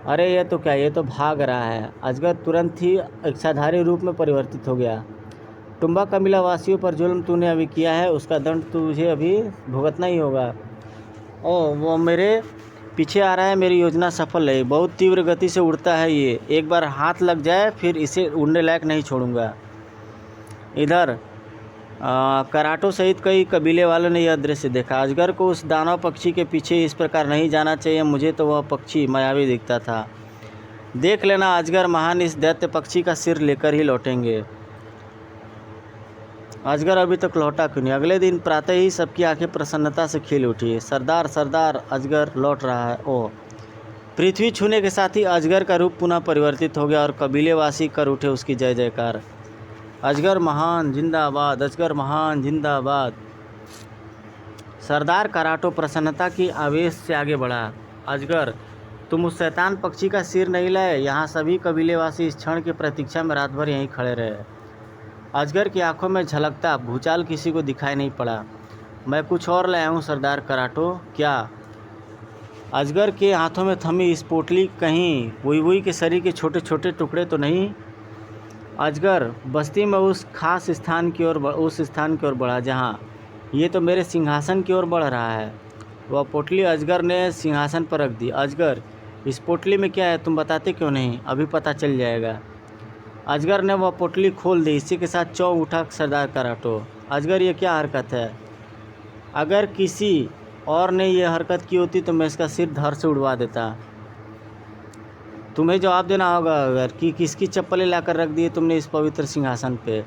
S1: अरे ये तो क्या, ये तो भाग रहा है। अजगर तुरंत ही इच्छाधारी रूप में परिवर्तित हो गया। टुम्बा कबीला वासियों पर जुल्म तूने अभी किया है, उसका दंड तुझे अभी भुगतना ही होगा। ओह, वो मेरे पीछे आ रहा है, मेरी योजना सफल है। बहुत तीव्र गति से उड़ता है ये, एक बार हाथ लग जाए फिर इसे उड़ने लायक नहीं छोड़ूंगा। इधर कराटो सहित कई कबीले वालों ने यह दृश्य देखा। अजगर को उस दानव पक्षी के पीछे इस प्रकार नहीं जाना चाहिए, मुझे तो वह पक्षी मायावी दिखता था। देख लेना, अजगर महान इस दैत्य पक्षी का सिर लेकर ही लौटेंगे। अजगर अभी तक लौटा क्यों नहीं? अगले दिन प्रातः ही सबकी आंखें प्रसन्नता से खिल उठी। सरदार सरदार, अजगर लौट रहा है। ओह, पृथ्वी छूने के साथ ही अजगर का रूप पुनः परिवर्तित हो गया और कबीलेवासी कर उठे उसकी जय जयकार। अजगर महान जिंदाबाद, अजगर महान जिंदाबाद। सरदार कराटो प्रसन्नता की आवेश से आगे बढ़ा। अजगर, तुम उस शैतान पक्षी का सिर नहीं लाए? यहाँ सभी कबीलेवासी इस क्षण की प्रतीक्षा में रात भर यहीं खड़े रहे। अजगर की आंखों में झलकता भूचाल किसी को दिखाई नहीं पड़ा। मैं कुछ और लाया हूँ सरदार कराटो। क्या? अजगर के हाथों में थमी इस पोटली कहीं वुई वुई के शरीर के छोटे छोटे टुकड़े तो नहीं? अजगर बस्ती में उस स्थान की ओर बढ़ा जहाँ ये तो मेरे सिंहासन की ओर बढ़ रहा है। वह पोटली अजगर ने सिंहासन पर रख दी। अजगर, इस पोटली में क्या है, तुम बताते क्यों नहीं? अभी पता चल जाएगा। अजगर ने वह पोटली खोल दी। इसी के साथ चौंक उठा सरदार कराटो। अजगर, ये क्या हरकत है? अगर किसी और ने यह हरकत की होती तो मैं इसका सिर धड़ से उड़वा देता। तुम्हें जवाब देना होगा अगर कि किसकी चप्पलें लाकर रख दी तुमने इस पवित्र सिंहासन पे।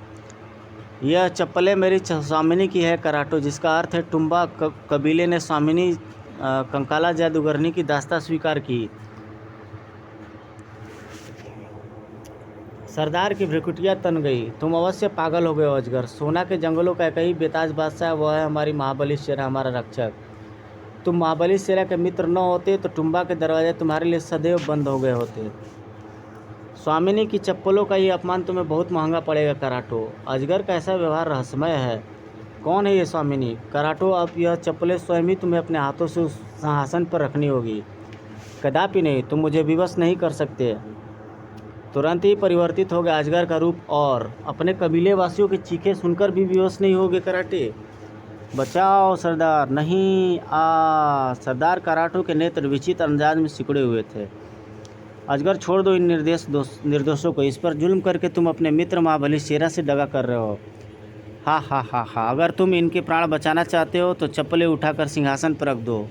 S1: यह चप्पलें मेरी स्वामिनी की है कराटो, जिसका अर्थ है टुम्बा कबीले ने स्वामिनी कंकाला जादूगरनी की दास्ता स्वीकार की। सरदार की भ्रुकुटियाँ तन गई। तुम अवश्य पागल हो गए हो अजगर। सोना के जंगलों का एक ही बेताज बादशाह, वह है हमारी महाबली शेरा, हमारा रक्षक। तुम महाबली शेरा के मित्र न होते तो टुम्बा के दरवाजे तुम्हारे लिए सदैव बंद हो गए होते। स्वामिनी की चप्पलों का ये अपमान तुम्हें बहुत महंगा पड़ेगा कराटो। अजगर का ऐसा व्यवहार रहस्यमय है। कौन है ये स्वामिनी? कराटो, अब यह चप्पलें स्वयं ही तुम्हें अपने हाथों से उस सिंहासन पर रखनी होगी। कदापि नहीं, तुम मुझे विवश नहीं कर सकते। तुरंत ही परिवर्तित हो गया अजगर का रूप और अपने कबीले वासियों की चीखें सुनकर भी विवश नहीं हो गए कराटे। बचाओ सरदार, नहीं आ। सरदार कराटो के नेत्र विचित्र अंदाज में सिकुड़े हुए थे। अजगर, छोड़ दो इन निर्दोषों को। इस पर जुल्म करके तुम अपने मित्र महाबली शेरा से दगा कर रहे हो। हा हा हा हा, अगर तुम इनके प्राण बचाना चाहते हो तो चप्पलें उठाकर सिंहासन पर रख दो।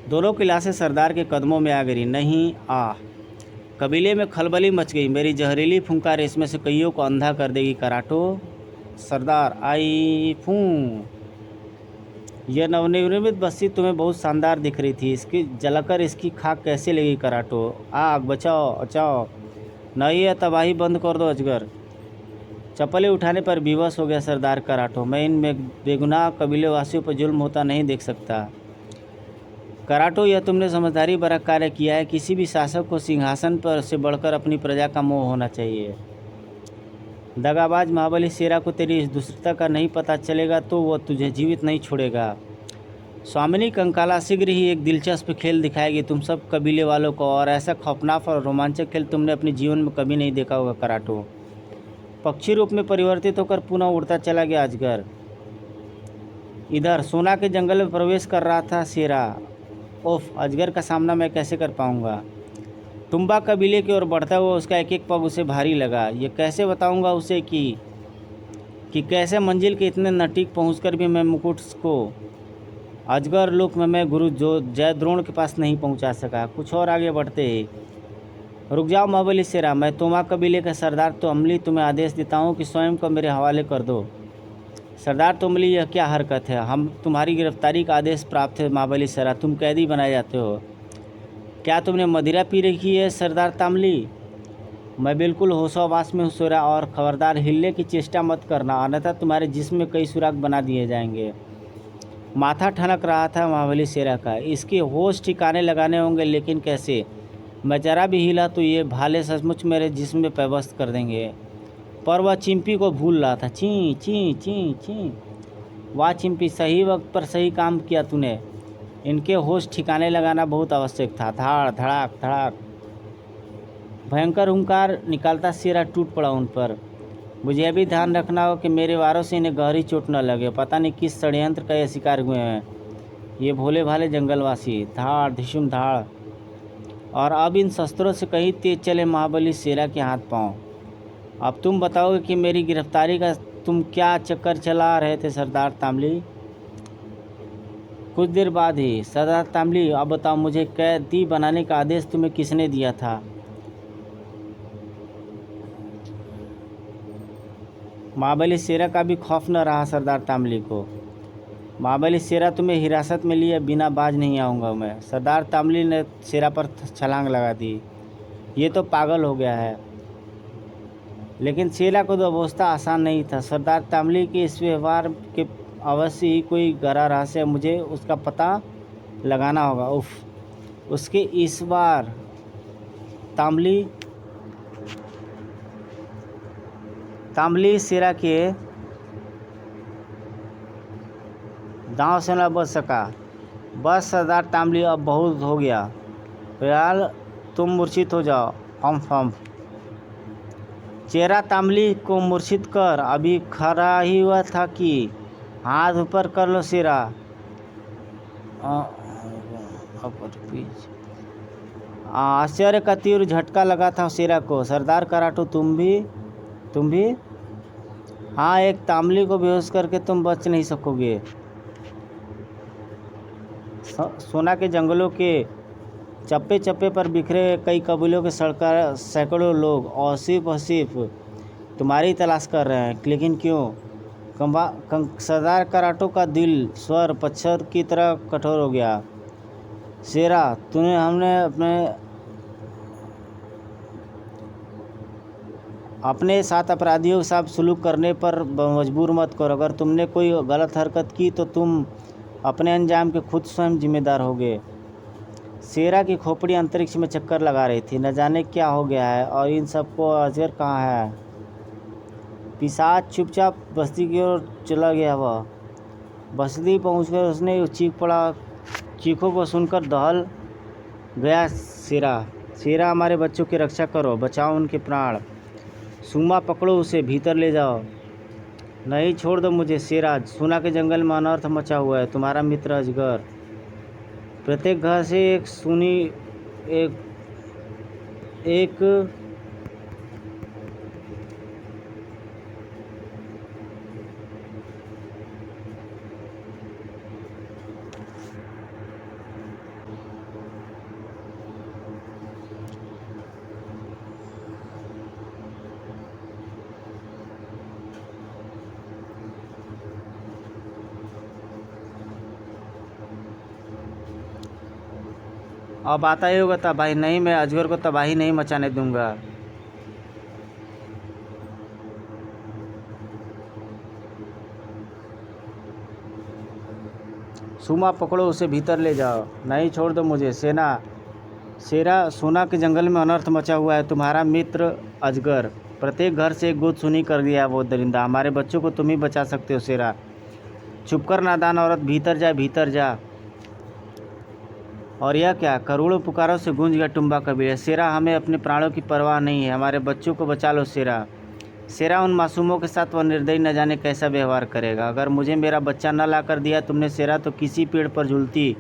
S1: दोनों की लाशें सरदार के कदमों में आ गिरी। नहीं आ। कबीले में खलबली मच गई। मेरी जहरीली फुंकार इसमें से कईयों को अंधा कर देगी कराटो। सरदार, आई फूं। यह नवनिर्मित बस्ती तुम्हें बहुत शानदार दिख रही थी, इसकी जलाकर इसकी खाक कैसे लगी कराटो? आग, बचाओ बचाओ। नहीं है, तबाही बंद कर दो अजगर। चप्पलें उठाने पर विवश हो गया सरदार कराटो। मैं इन बेगुनाह कबीलेवासियों पर जुल्म होता नहीं देख सकता। कराटो, यह तुमने समझदारी भरा कार्य किया है। किसी भी शासक को सिंहासन पर से बढ़कर अपनी प्रजा का मोह होना चाहिए। दगाबाज महाबली शेरा को तेरी इस दुष्टता का नहीं पता चलेगा तो वह तुझे जीवित नहीं छोड़ेगा। स्वामिनी कंकाला शीघ्र ही एक दिलचस्प खेल दिखाएगी तुम सब कबीले वालों को, और ऐसा खौफनाक और रोमांचक खेल तुमने अपने जीवन में कभी नहीं देखा होगा कराटो। पक्षी रूप में परिवर्तित होकर पुनः उड़ता चला गया अजगर। इधर सोना के जंगल में प्रवेश कर रहा था शेरा। ओफ, अजगर का सामना मैं कैसे कर पाऊंगा? टुम्बा कबीले की ओर बढ़ता हुआ उसका एक एक पग उसे भारी लगा। ये कैसे बताऊंगा उसे कि कैसे मंजिल के इतने नटीक पहुंचकर भी मैं मुकुट को अजगर लोक में मैं गुरु जयद्रोण के पास नहीं पहुंचा सका। कुछ और आगे बढ़ते ही, रुक जाओ महाबली शेरा, मैं तोमा कबीले का सरदार तो अमली तुम्हें आदेश देता हूँ कि स्वयं को मेरे हवाले कर दो। सरदार तुमली, यह क्या हरकत है? हम तुम्हारी गिरफ्तारी का आदेश प्राप्त है महाबली सेरा, तुम कैदी बनाए जाते हो। क्या तुमने मदिरा पी रखी है सरदार तामली? मैं बिल्कुल होशोहवास में हूँ सेरा, और खबरदार हिलने की चेष्टा मत करना, अन्यथा तुम्हारे जिस्म में कई सुराख बना दिए जाएंगे। माथा ठनक रहा था महाबली सेरा का। इसके होश ठिकाने लगाने होंगे, लेकिन कैसे? मैं जरा भी हिला तो ये भाले सचमुच मेरे जिस्म में पैवस्त कर देंगे। पर वह चिंपी को भूल रहा था। ची ची ची ची। वाह चिंपी, सही वक्त पर सही काम किया तूने। इनके होश ठिकाने लगाना बहुत आवश्यक था। धाड़ धड़ाक धड़ाक भयंकर हुंकार निकालता सेरा टूट पड़ा उन पर। मुझे यह भी ध्यान रखना हो कि मेरे वारों से इन्हें गहरी चोट न लगे। पता नहीं किस षड्यंत्र का ये शिकार हुए हैं ये भोले भाले जंगलवासी। धाड़ धिशुम धाड़। और अब इन शस्त्रों से कहीं तेज चले महाबली सेरा के हाथ पांव। अब तुम बताओगे कि मेरी गिरफ्तारी का तुम क्या चक्कर चला रहे थे सरदार तामली? कुछ देर बाद ही, सरदार तामली अब बताओ, मुझे कैदी बनाने का आदेश तुम्हें किसने दिया था? महाबली सेरा का भी खौफ न रहा सरदार तामली को। महाबली सेरा, तुम्हें हिरासत में लिए बिना बाज नहीं आऊँगा मैं। सरदार तामली ने सेरा पर छलांग लगा दी। ये तो पागल हो गया है। लेकिन सेरा को तो अवस्था आसान नहीं था। सरदार तामली के इस व्यवहार के अवश्य ही कोई गहरा रहस्य, मुझे उसका पता लगाना होगा। उफ, उसके इस बार तामली सेरा के दांव से न बच सका। बस सरदार तामली, अब बहुत हो गया। फिलहाल तुम मूर्छित हो जाओ। हम्फ हम्फ। चेहरा तामली को मूर्छित कर अभी खड़ा ही हुआ था कि हाथ ऊपर कर लो सेरा। आश्चर्य का तीव्र झटका लगा था सेरा को। सरदार कराटो, तुम भी? हाँ, एक तामली को बेहोश करके तुम बच नहीं सकोगे। सोना के जंगलों के चप्पे चप्पे पर बिखरे कई कबीलों के सैकड़ों लोग और सिर्फ तुम्हारी तलाश कर रहे हैं। लेकिन क्यों? सरदार कराटो का दिल स्वर पत्थर की तरह कठोर हो गया। सेरा, हमने अपने साथ अपराधियों के साथ सुलूक करने पर मजबूर मत करो। अगर तुमने कोई गलत हरकत की तो तुम अपने अंजाम के खुद स्वयं जिम्मेदार होगे। सेरा की खोपड़ी अंतरिक्ष में चक्कर लगा रही थी। न जाने क्या हो गया है, और इन सबको अजगर कहाँ है? पिशाच चुपचाप बस्ती की ओर चला गया। वह बस्ती पहुंचकर उसने चीखों को सुनकर दहल गया। सेरा, हमारे बच्चों की रक्षा करो, बचाओ उनके प्राण। सूमा पकड़ो उसे, भीतर ले जाओ। नहीं, छोड़ दो मुझे सेरा। सोना के जंगल में अनर्थ मचा हुआ है। तुम्हारा मित्र अजगर प्रत्येक घर से एक अब आता ही होगा तबाही। नहीं, मैं अजगर को तबाही नहीं मचाने दूंगा। सूमा पकड़ो उसे, भीतर ले जाओ। नहीं, छोड़ दो मुझे सेरा। सोना के जंगल में अनर्थ मचा हुआ है। तुम्हारा मित्र अजगर प्रत्येक घर से एक गुद सुनी कर दिया। वो दरिंदा, हमारे बच्चों को तुम ही बचा सकते हो सेरा। चुप कर नादान औरत, भीतर जा। और यह क्या? करोड़ों पुकारों से गूंज गया टुम्बा कबीर। सेरा, हमें अपने प्राणों की परवाह नहीं है। हमारे बच्चों को बचा लो सेरा। उन मासूमों के साथ वह निर्दयी न जाने कैसा व्यवहार करेगा। अगर मुझे मेरा बच्चा न ला कर दिया तुमने सेरा, तो किसी पेड़ पर झूलती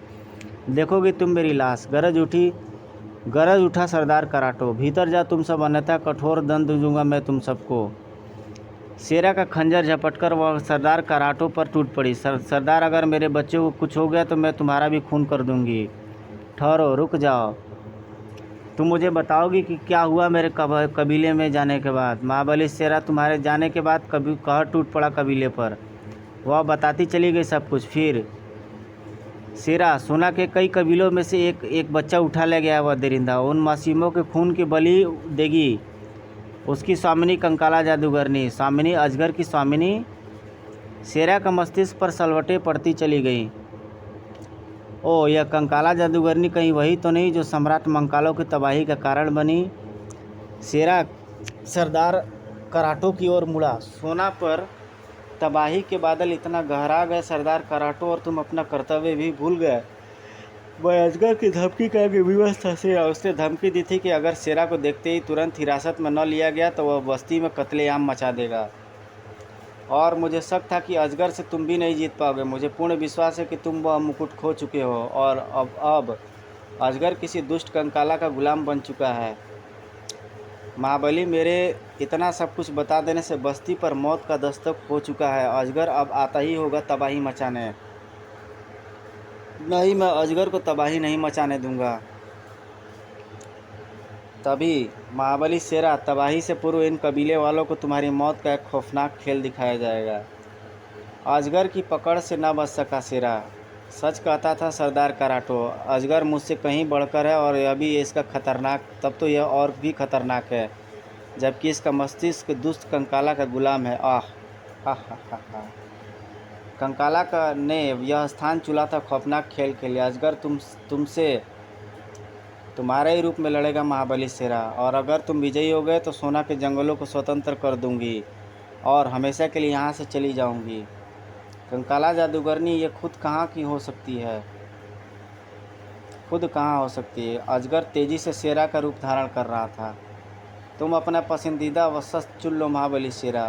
S1: देखोगे तुम मेरी लाश। गरज उठा सरदार कराटो, भीतर जा तुम सब, अन्यथा कठोर दंड दूंगा मैं तुम सबको। सेरा का खंजर झपटकर वह सरदार कराटो पर टूट पड़ी। सरदार, अगर मेरे बच्चों को कुछ हो गया तो मैं तुम्हारा भी खून कर दूंगी। ठहरो, रुक जाओ। तुम मुझे बताओगी कि क्या हुआ मेरे कबीले में जाने के बाद? महाबली सेरा, तुम्हारे जाने के बाद कहर टूट पड़ा कबीले पर। वह बताती चली गई सब कुछ। फिर शेरा, सोना के कई कबीलों में से एक एक बच्चा उठा ले गया वह दरिंदा, उन मासूमों के खून की बलि देगी उसकी स्वामिनी कंकाला जादूगरनी, स्वामिनी अजगर की स्वामिनी। शेरा का मस्तिष्क पर सलवटें पड़ती चली गई। ओ, यह कंकाला जादूगरनी कहीं वही तो नहीं जो सम्राट मंकालों की तबाही का कारण बनी? शेरा सरदार कराटो की ओर मुड़ा। सोना पर तबाही के बादल इतना गहरा गए सरदार कराटो, और तुम अपना कर्तव्य भी भूल गए। वह अजगर की धमकी का विवश था शेरा। उसने धमकी दी थी कि अगर शेरा को देखते ही तुरंत हिरासत में न लिया गया तो वह बस्ती में कत्लेआम मचा देगा। और मुझे शक था कि अजगर से तुम भी नहीं जीत पाओगे। मुझे पूर्ण विश्वास है कि तुम वह मुकुट खो चुके हो, और अब अजगर किसी दुष्ट कंकाला का गुलाम बन चुका है। महाबली, मेरे इतना सब कुछ बता देने से बस्ती पर मौत का दस्तक हो चुका है। अजगर अब आता ही होगा तबाही मचाने। नहीं, मैं अजगर को तबाही नहीं मचाने दूंगा। तभी महाबली शेरा, तबाही से पूर्व इन कबीले वालों को तुम्हारी मौत का एक खौफनाक खेल दिखाया जाएगा। अजगर की पकड़ से न बच सका शेरा। सच कहता था सरदार कराटो, अजगर मुझसे कहीं बढ़कर है, और यह भी इसका खतरनाक, तब तो यह और भी खतरनाक है जबकि इसका मस्तिष्क दुष्ट कंकाला का गुलाम है। आह, हा हा हा हा। कंकाला का ने यह स्थान चुना था खौफनाक खेल के लिए। अजगर तुमसे तुम्हारे ही रूप में लड़ेगा महाबली शेरा, और अगर तुम विजयी हो गए तो सोना के जंगलों को स्वतंत्र कर दूंगी और हमेशा के लिए यहाँ से चली जाऊंगी। कंकाला जादूगरनी, ये खुद कहाँ की हो सकती है? खुद कहाँ हो सकती है? अजगर तेजी से शेरा का रूप धारण कर रहा था। तुम अपना पसंदीदा वस्त्र चुन लो महाबली शेरा।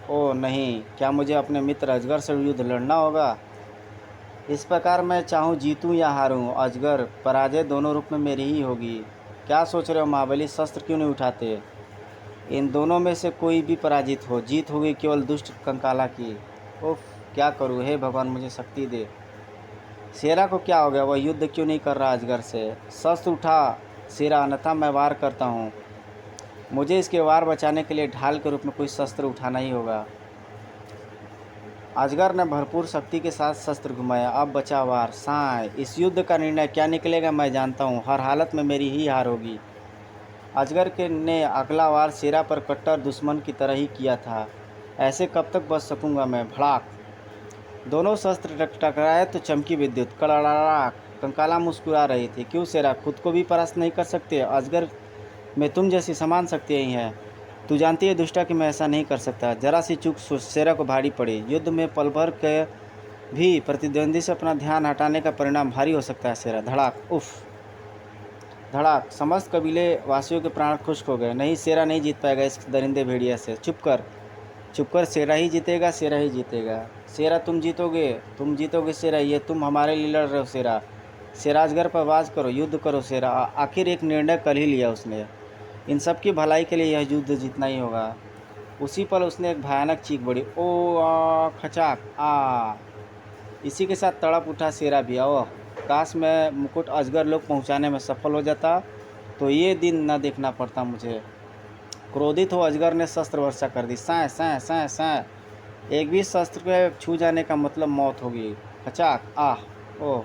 S1: ओह नहीं, क्या मुझे अपने मित्र अजगर से युद्ध लड़ना होगा? इस प्रकार मैं चाहूँ जीतूं या हारूं, अजगर पराजय दोनों रूप में मेरी ही होगी। क्या सोच रहे हो महाबली, शस्त्र क्यों नहीं उठाते? इन दोनों में से कोई भी पराजित हो, जीत होगी केवल दुष्ट कंकाला की। उफ, क्या करूँ, हे भगवान मुझे शक्ति दे। शेरा को क्या हो गया? वह युद्ध क्यों नहीं कर रहा अजगर से? शस्त्र उठा शेरा, अन्यथा मैं वार करता हूँ। मुझे इसके वार बचाने के लिए ढाल के रूप में कोई शस्त्र उठाना ही होगा। अजगर ने भरपूर शक्ति के साथ शस्त्र घुमाया। अब बचा वार। साय, इस युद्ध का निर्णय क्या निकलेगा मैं जानता हूँ। हर हालत में मेरी ही हार होगी। अजगर के ने अगला वार शेरा पर कट्टर दुश्मन की तरह ही किया था। ऐसे कब तक बच सकूंगा मैं? भड़ाक, दोनों शस्त्र टकराए तो चमकी विद्युत। कड़ाक, कंकाला मुस्कुरा रही थी। क्यों शेरा, खुद को भी परास्त नहीं कर सकते? अजगर में तुम जैसी समान शक्तियाँ ही हैं। तू जानती है दुष्टा कि मैं ऐसा नहीं कर सकता। जरा सी चूक शेरा को भारी पड़ी। युद्ध में पल भर के भी प्रतिद्वंदी से अपना ध्यान हटाने का परिणाम भारी हो सकता है शेरा। धड़ाक, उफ, धड़ाक, समस्त कबीले वासियों के प्राण खुश्क हो गए। नहीं, शेरा नहीं जीत पाएगा इस दरिंदे भेड़िया से। चुप कर, चुप कर, शेरा ही जीतेगा, शेरा ही जीतेगा। शेरा तुम जीतोगे शेरा, ये तुम हमारे लिए लड़ रहे हो शेरा। शेरा, अजगर पर वाज करो, युद्ध करो शेरा। आखिर एक निर्णय कर ही लिया उसने। इन सब की भलाई के लिए यह युद्ध जीतना ही होगा। उसी पल उसने एक भयानक चीख बड़ी। ओ आ, खचाक आ। इसी के साथ तड़प उठा शेरा भी। ओह, काश मैं मुकुट अजगर लोग पहुंचाने में सफल हो जाता तो ये दिन न देखना पड़ता मुझे। क्रोधित हो अजगर ने शस्त्र वर्षा कर दी। सैं सैं सैं सैं। एक भी शस्त्र के छू जाने का मतलब मौत होगी। खचाक, आह, ओह।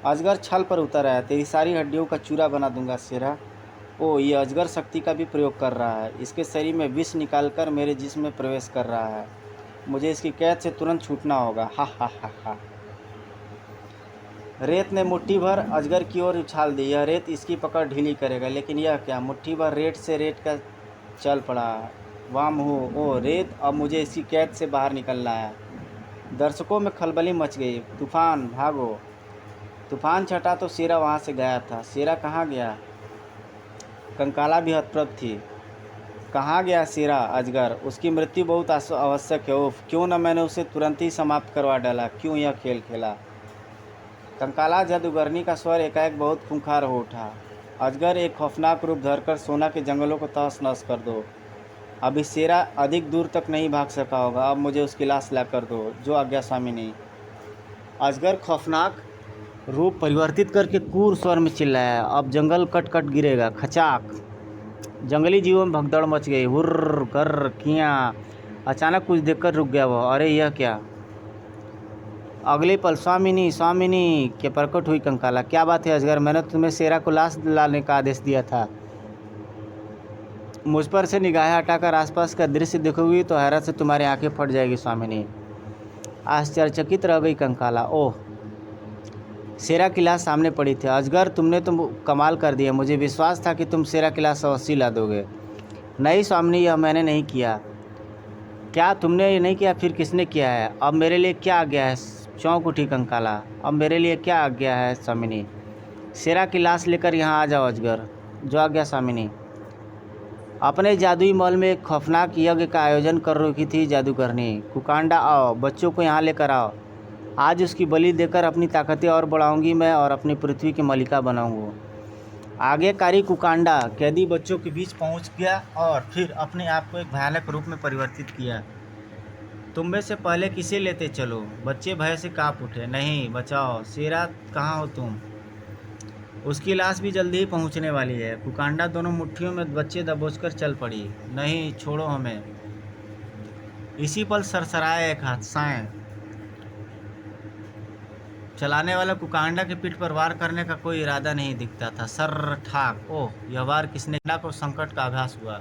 S1: अजगर छल पर उतर आया। तेरी सारी हड्डियों का चूरा बना दूंगा शेरा। ओ, ये अजगर शक्ति का भी प्रयोग कर रहा है। इसके शरीर में विष निकालकर मेरे जिस्म में प्रवेश कर रहा है। मुझे इसकी कैद से तुरंत छूटना होगा। हा हा हा हा। रेत ने मुट्ठी भर अजगर की ओर उछाल दी। यह रेत इसकी पकड़ ढीली करेगा, लेकिन यह क्या, मुट्ठी भर रेत से रेत का चल पड़ा। वाम हो, ओ रेत, अब मुझे इसकी कैद से बाहर निकलना है। दर्शकों में खलबली मच गई। तूफान, भागो। तूफान छटा तो शेरा वहाँ से गायब था। शेरा कहाँ गया? कंकाला भी हतप्रभ थी। कहाँ गया शेरा? अजगर, उसकी मृत्यु बहुत आवश्यक है। उफ, क्यों न मैंने उसे तुरंत ही समाप्त करवा डाला। क्यों यह खेल खेला? कंकाला जादूगरनी का स्वर एकाएक बहुत खूंखार हो उठा। अजगर, एक खौफनाक रूप धरकर सोना के जंगलों को तहस नहस कर दो। अभी शेरा अधिक दूर तक नहीं भाग सका होगा। अब मुझे उसकी लाश ला कर दो। जो आज्ञा स्वामिनी। अजगर खौफनाक रूप परिवर्तित करके क्रूर स्वर में चिल्लाया। अब जंगल कट कट गिरेगा। खचाक, जंगली जीवों में भगदड़ मच गई। हुर्र कर किया। अचानक कुछ देखकर रुक गया वह। अरे यह क्या? अगले पल स्वामिनी स्वामिनी के प्रकट हुई कंकाला। क्या बात है अजगर, मैंने तुम्हें शेरा को लाश लाने का आदेश दिया था। मुझ पर से निगाहें हटाकर आसपास का दृश्य देखोगी तो हैरत से तुम्हारी आंखें फट जाएगी स्वामिनी। आश्चर्यचकित रह गई कंकाला। ओह, शेरा की लाश सामने पड़ी थी। अजगर, तुमने तुम कमाल कर दिया, मुझे विश्वास था कि तुम शेरा की लाश अवश्य ला दोगे। नहीं स्वामिनी, यह मैंने नहीं किया। क्या तुमने ये नहीं किया? फिर किसने किया है? अब मेरे लिए क्या आज्ञा है? चौंक उठी कंकाला। अब मेरे लिए क्या आज्ञा है स्वामिनी? शेरा की लाश लेकर यहाँ आ जाओ अजगर। जो आज्ञा स्वामिनी। अपने जादुई महल में एक खौफनाक यज्ञ का आयोजन कर रखी थी जादूगरनी। कुकांडा, आओ, बच्चों को यहाँ लेकर आओ। आज उसकी बलि देकर अपनी ताकतें और बढ़ाऊंगी मैं और अपनी पृथ्वी की मलिका बनाऊंगा। आज्ञाकारी कुकांडा कैदी बच्चों के बीच पहुंच गया और फिर अपने आप को एक भयानक रूप में परिवर्तित किया। तुम में से पहले किसे लेते चलो? बच्चे भय से कांप उठे। नहीं, बचाओ, शेरा कहाँ हो तुम? उसकी लाश भी जल्दी ही पहुंचने वाली है। कुकांडा दोनों मुट्ठियों में बच्चे दबोचकर चल पड़ी। नहीं, छोड़ो हमें। इसी पल सरसराया एक हाथ। साएं चलाने वाला कुकांडा की पीठ पर वार करने का कोई इरादा नहीं दिखता था। सर ठाक। ओह, यह वार किसने? को संकट का आभास हुआ,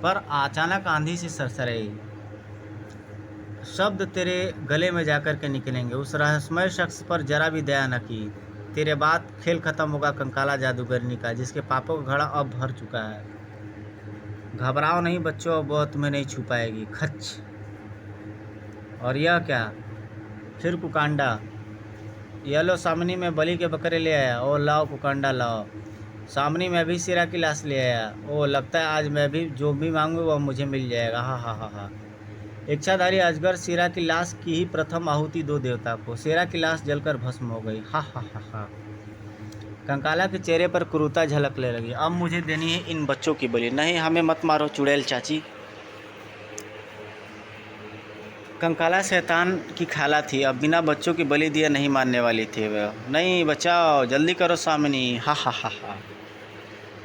S1: पर अचानक आंधी से सरसराई। शब्द तेरे गले में जाकर के निकलेंगे। उस रहस्यमय शख्स पर जरा भी दया न की। तेरे बाद खेल खत्म होगा कंकाला जादूगरनी का, जिसके पापों का घड़ा अब भर चुका है। घबराओ नहीं बच्चों, अब वह तुम्हें नहीं छू पाएगी। खच। और यह क्या? फिर कुकांडा। यह लो सामनी, में बलि के बकरे ले आया। ओ लाओ कुकांडा लाओ। सामनी, मैं भी शेरा की लाश ले आया। ओ, लगता है आज मैं भी जो भी मांगू वह मुझे मिल जाएगा। हा हा हा हा। इच्छाधारी अजगर शेरा की लाश की ही प्रथम आहुति दो देवता को। शेरा की लाश जलकर भस्म हो गई। हा हा हा हा। कंकाला के चेहरे पर क्रूरता झलकने लगी। अब मुझे देनी है इन बच्चों की बलि। नहीं, हमें मत मारो चुड़ैल चाची। कंकाला शैतान की खाला थी, अब बिना बच्चों की बलि दिए नहीं मानने वाली थी वह। नहीं, बचाओ, जल्दी करो स्वामिनी। हा हा हा हा।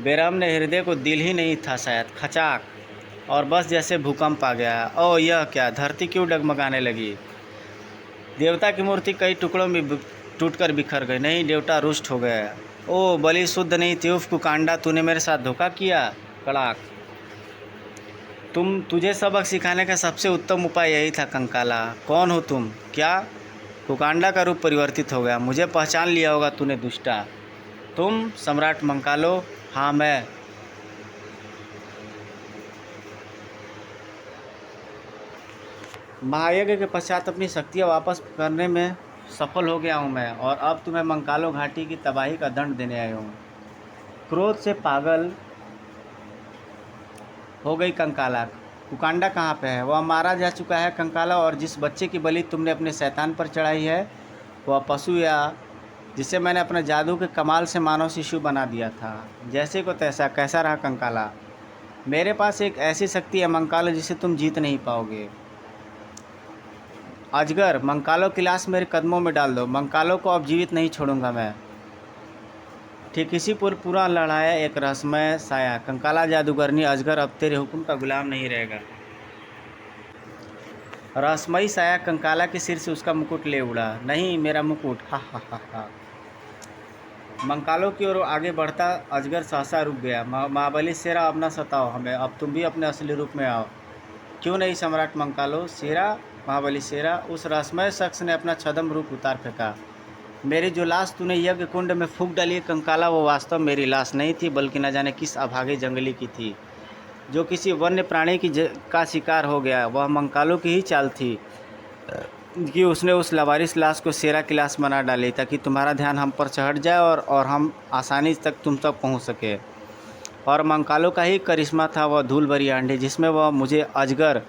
S1: बेरहम ने हृदय को दिल ही नहीं था शायद। खचाक, और बस जैसे भूकंप आ गया। ओ, यह क्या? धरती क्यों डगमगाने लगी? देवता की मूर्ति कई टुकड़ों में टूटकर बिखर गई। नहीं, देवता रुष्ट हो गया। ओ, बलि शुद्ध नहीं थी। उफ कुकांडा, तूने मेरे साथ धोखा किया। कड़ाक। तुझे सबक सिखाने का सबसे उत्तम उपाय यही था कंकाला। कौन हो तुम? क्या? कुकांडा का रूप परिवर्तित हो गया। मुझे पहचान लिया होगा तूने दुष्टा। तुम सम्राट मंकालो? हाँ, मैं। महायज्ञ के पश्चात अपनी शक्तियाँ वापस करने में सफल हो गया हूँ मैं, और अब तुम्हें मंकालो घाटी की तबाही का दंड देने आया हूँ। क्रोध से पागल हो गई कंकाला। कुकांडा कहाँ पे है? वह मारा जा चुका है कंकाला, और जिस बच्चे की बलि तुमने अपने शैतान पर चढ़ाई है वह पशु या जिसे मैंने अपने जादू के कमाल से मानव शिशु बना दिया था। जैसे को तैसा। कैसा रहा कंकाला? मेरे पास एक ऐसी शक्ति है मंकालो जिसे तुम जीत नहीं पाओगे। अजगर, मंकालो की लाश मेरे कदमों में डाल दो। मंकालो को अब जीवित नहीं छोड़ूंगा मैं। ठीक इसी पर पूरा लड़ाया एक रहस्यमय साया। कंकाला जादूगरनी अजगर अब तेरे हुक्म का गुलाम नहीं रहेगा। रहस्यमयी साया कंकाला के सिर से उसका मुकुट ले उड़ा। नहीं, मेरा मुकुट। हा हा हा हा। मंकालो की ओर आगे बढ़ता अजगर सहसा रुक गया। महाबली शेरा, अब न सताओ हमें, अब तुम भी अपने असली रूप में आओ। क्यों नहीं सम्राट मंकालो? शेरा, महाबली शेरा। उस रहस्यमय शख्स ने अपना छद्म रूप उतार फेंका। मेरी जो लाश तूने यज्ञ कुंड में फूंक डाली है कंकाला, वो वास्तव मेरी लाश नहीं थी, बल्कि न जाने किस अभागे जंगली की थी, जो किसी वन्य प्राणी का शिकार हो गया। वह मंकालो की ही चाल थी कि उसने उस लवारिस लाश को शेरा की लाश बना डाली, ताकि तुम्हारा ध्यान हम पर चढ़ जाए और हम आसानी तक तुम तक पहुंच सके। और मंकालो का ही करिश्मा था वह धूल भरी आंधी, जिसमें वह मुझे अजगर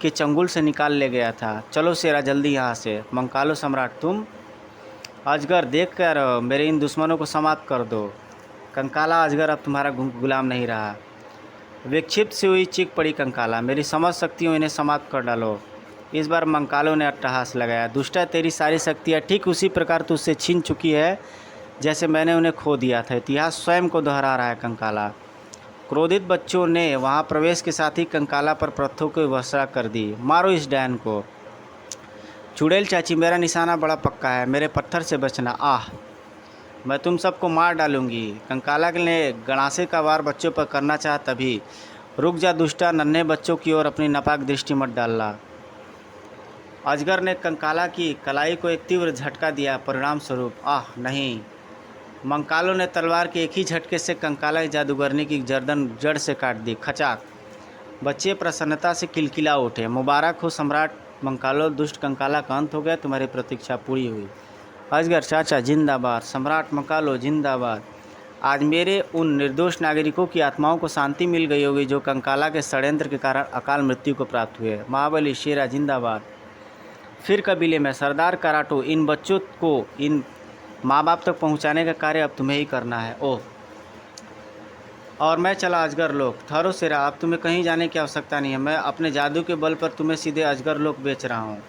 S1: के चंगुल से निकाल ले गया था। चलो शेरा, जल्दी यहाँ से। मंकालो सम्राट तुम? अजगर, देख कर मेरे इन दुश्मनों को समाप्त कर दो। कंकाला, अजगर अब तुम्हारा गुलाम नहीं रहा। विक्षिप्त से हुई चीख पड़ी कंकाला। मेरी समझ शक्तियों, इन्हें समाप्त कर डालो। इस बार मंकालो ने अट्टहास लगाया। दुष्टा, तेरी सारी शक्तियाँ ठीक उसी प्रकार तुझसे छीन चुकी है जैसे मैंने उन्हें खो दिया था। इतिहास स्वयं को दोहरा रहा है कंकाला। क्रोधित बच्चों ने वहाँ प्रवेश के साथ ही कंकाला पर पत्थरों की वर्षा कर दी। मारो इस डैन को। चुड़ैल चाची, मेरा निशाना बड़ा पक्का है, मेरे पत्थर से बचना। आह, मैं तुम सबको मार डालूंगी। कंकाला ने गणासे का वार बच्चों पर करना चाहा तभी। रुक जा दुष्टा, नन्हे बच्चों की ओर अपनी नापाक दृष्टि मत डालना। अजगर ने कंकाला की कलाई को एक तीव्र झटका दिया। परिणाम स्वरूप आह नहीं। मंकालो ने तलवार के एक ही झटके से कंकाला की जादूगरनी की गर्दन जड़ से काट दी। खचाक। बच्चे प्रसन्नता से किलकिला उठे। मुबारक हो सम्राट मंकालो, दुष्ट कंकाला का अंत हो गया, तुम्हारी प्रतीक्षा पूरी हुई। अजगर चाचा जिंदाबाद, सम्राट मंकालो जिंदाबाद। आज मेरे उन निर्दोष नागरिकों की आत्माओं को शांति मिल गई होगी जो कंकाला के षड्यंत्र के कारण अकाल मृत्यु को प्राप्त हुए। महाबली शेरा जिंदाबाद। फिर कबीले में सरदार कराटो, इन बच्चों को इन माँ बाप तक पहुँचाने का कार्य अब तुम्हें ही करना है। ओह, और मैं चला अजगर लोक। ठहरो शेरा, अब तुम्हें कहीं जाने की आवश्यकता नहीं है। मैं अपने जादू के बल पर तुम्हें सीधे अजगर लोक बेच रहा हूँ।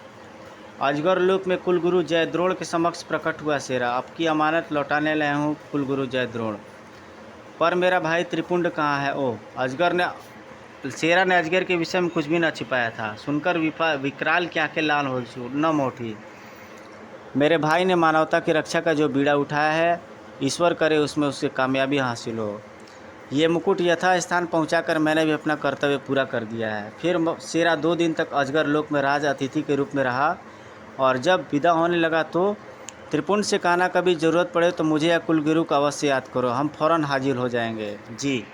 S1: अजगर लोक में कुलगुरु जयद्रोण के समक्ष प्रकट हुआ शेरा। आपकी अमानत लौटाने लाया हूँ कुलगुरु जयद्रोण। पर मेरा भाई त्रिपुंड कहाँ है? ओह, शेरा ने अजगर के विषय में कुछ भी न छिपाया था। सुनकर विकराल की आंखें लाल हो नम उठी। मेरे भाई ने मानवता की रक्षा का जो बीड़ा उठाया है, ईश्वर करे उसमें उसकी कामयाबी हासिल हो। ये मुकुट यथा स्थान पहुँचाकर मैंने भी अपना कर्तव्य पूरा कर दिया है। फिर शेरा 2 दिन तक अजगर लोक में राज अतिथि के रूप में रहा, और जब विदा होने लगा तो त्रिपुंड से कहना, कभी ज़रूरत पड़े तो मुझे या कुलगुरु का अवश्य याद करो, हम फ़ौरन हाजिर हो जाएंगे। जी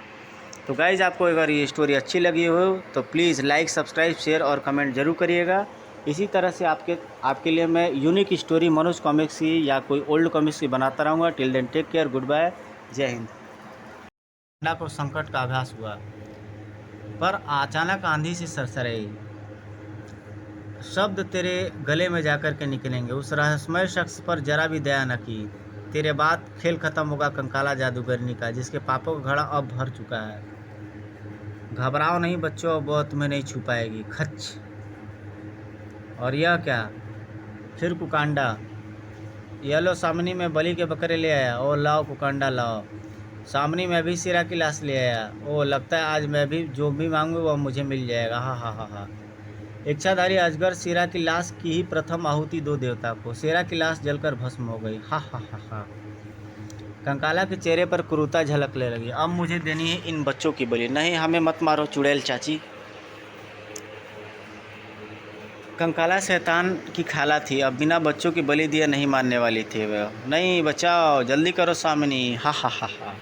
S1: तो गाइज़, आपको अगर ये स्टोरी अच्छी लगी हो तो प्लीज़ लाइक, सब्सक्राइब, शेयर और कमेंट ज़रूर करिएगा। इसी तरह से आपके लिए मैं यूनिक स्टोरी मनोज कॉमिक्स की या कोई ओल्ड कॉमिक्स की बनाता रहूँगा। Till then take care, good bye, जय हिंद। को संकट का आभास हुआ, पर अचानक आंधी से सरसराई शब्द तेरे गले में जाकर के निकलेंगे। उस रहस्यमय शख्स पर जरा भी दया न की। तेरे बाद खेल खत्म होगा कंकाला जादूगरनी का, जिसके पापों का घड़ा अब भर चुका है। घबराओ नहीं बच्चों, अब वह तुम्हें नहीं छू पाएगी। खच। और यह क्या? फिर कुकांडा। यह लो, सामने में बलि के बकरे ले आया। ओ लाओ कुकांडा लाओ। सामने मैं भी शेरा की लाश ले आया। ओ, लगता है आज मैं भी जो भी मांगू वह मुझे मिल जाएगा। हा हा हा हा। इच्छाधारी अजगर शेरा की लाश की ही प्रथम आहुति दो देवता को। शेरा की लाश जलकर भस्म हो गई। हा हा हा हा। कंकाला के चेहरे पर क्रूरता झलकने लगी। अब मुझे देनी है इन बच्चों की बलि। नहीं, हमें मत मारो चुड़ैल चाची। कंकाला शैतान की खाला थी, अब बिना बच्चों की बलि दिए नहीं मानने वाली थी वह। नहीं, बचाओ, जल्दी करो सामनी। हा हा हा हा।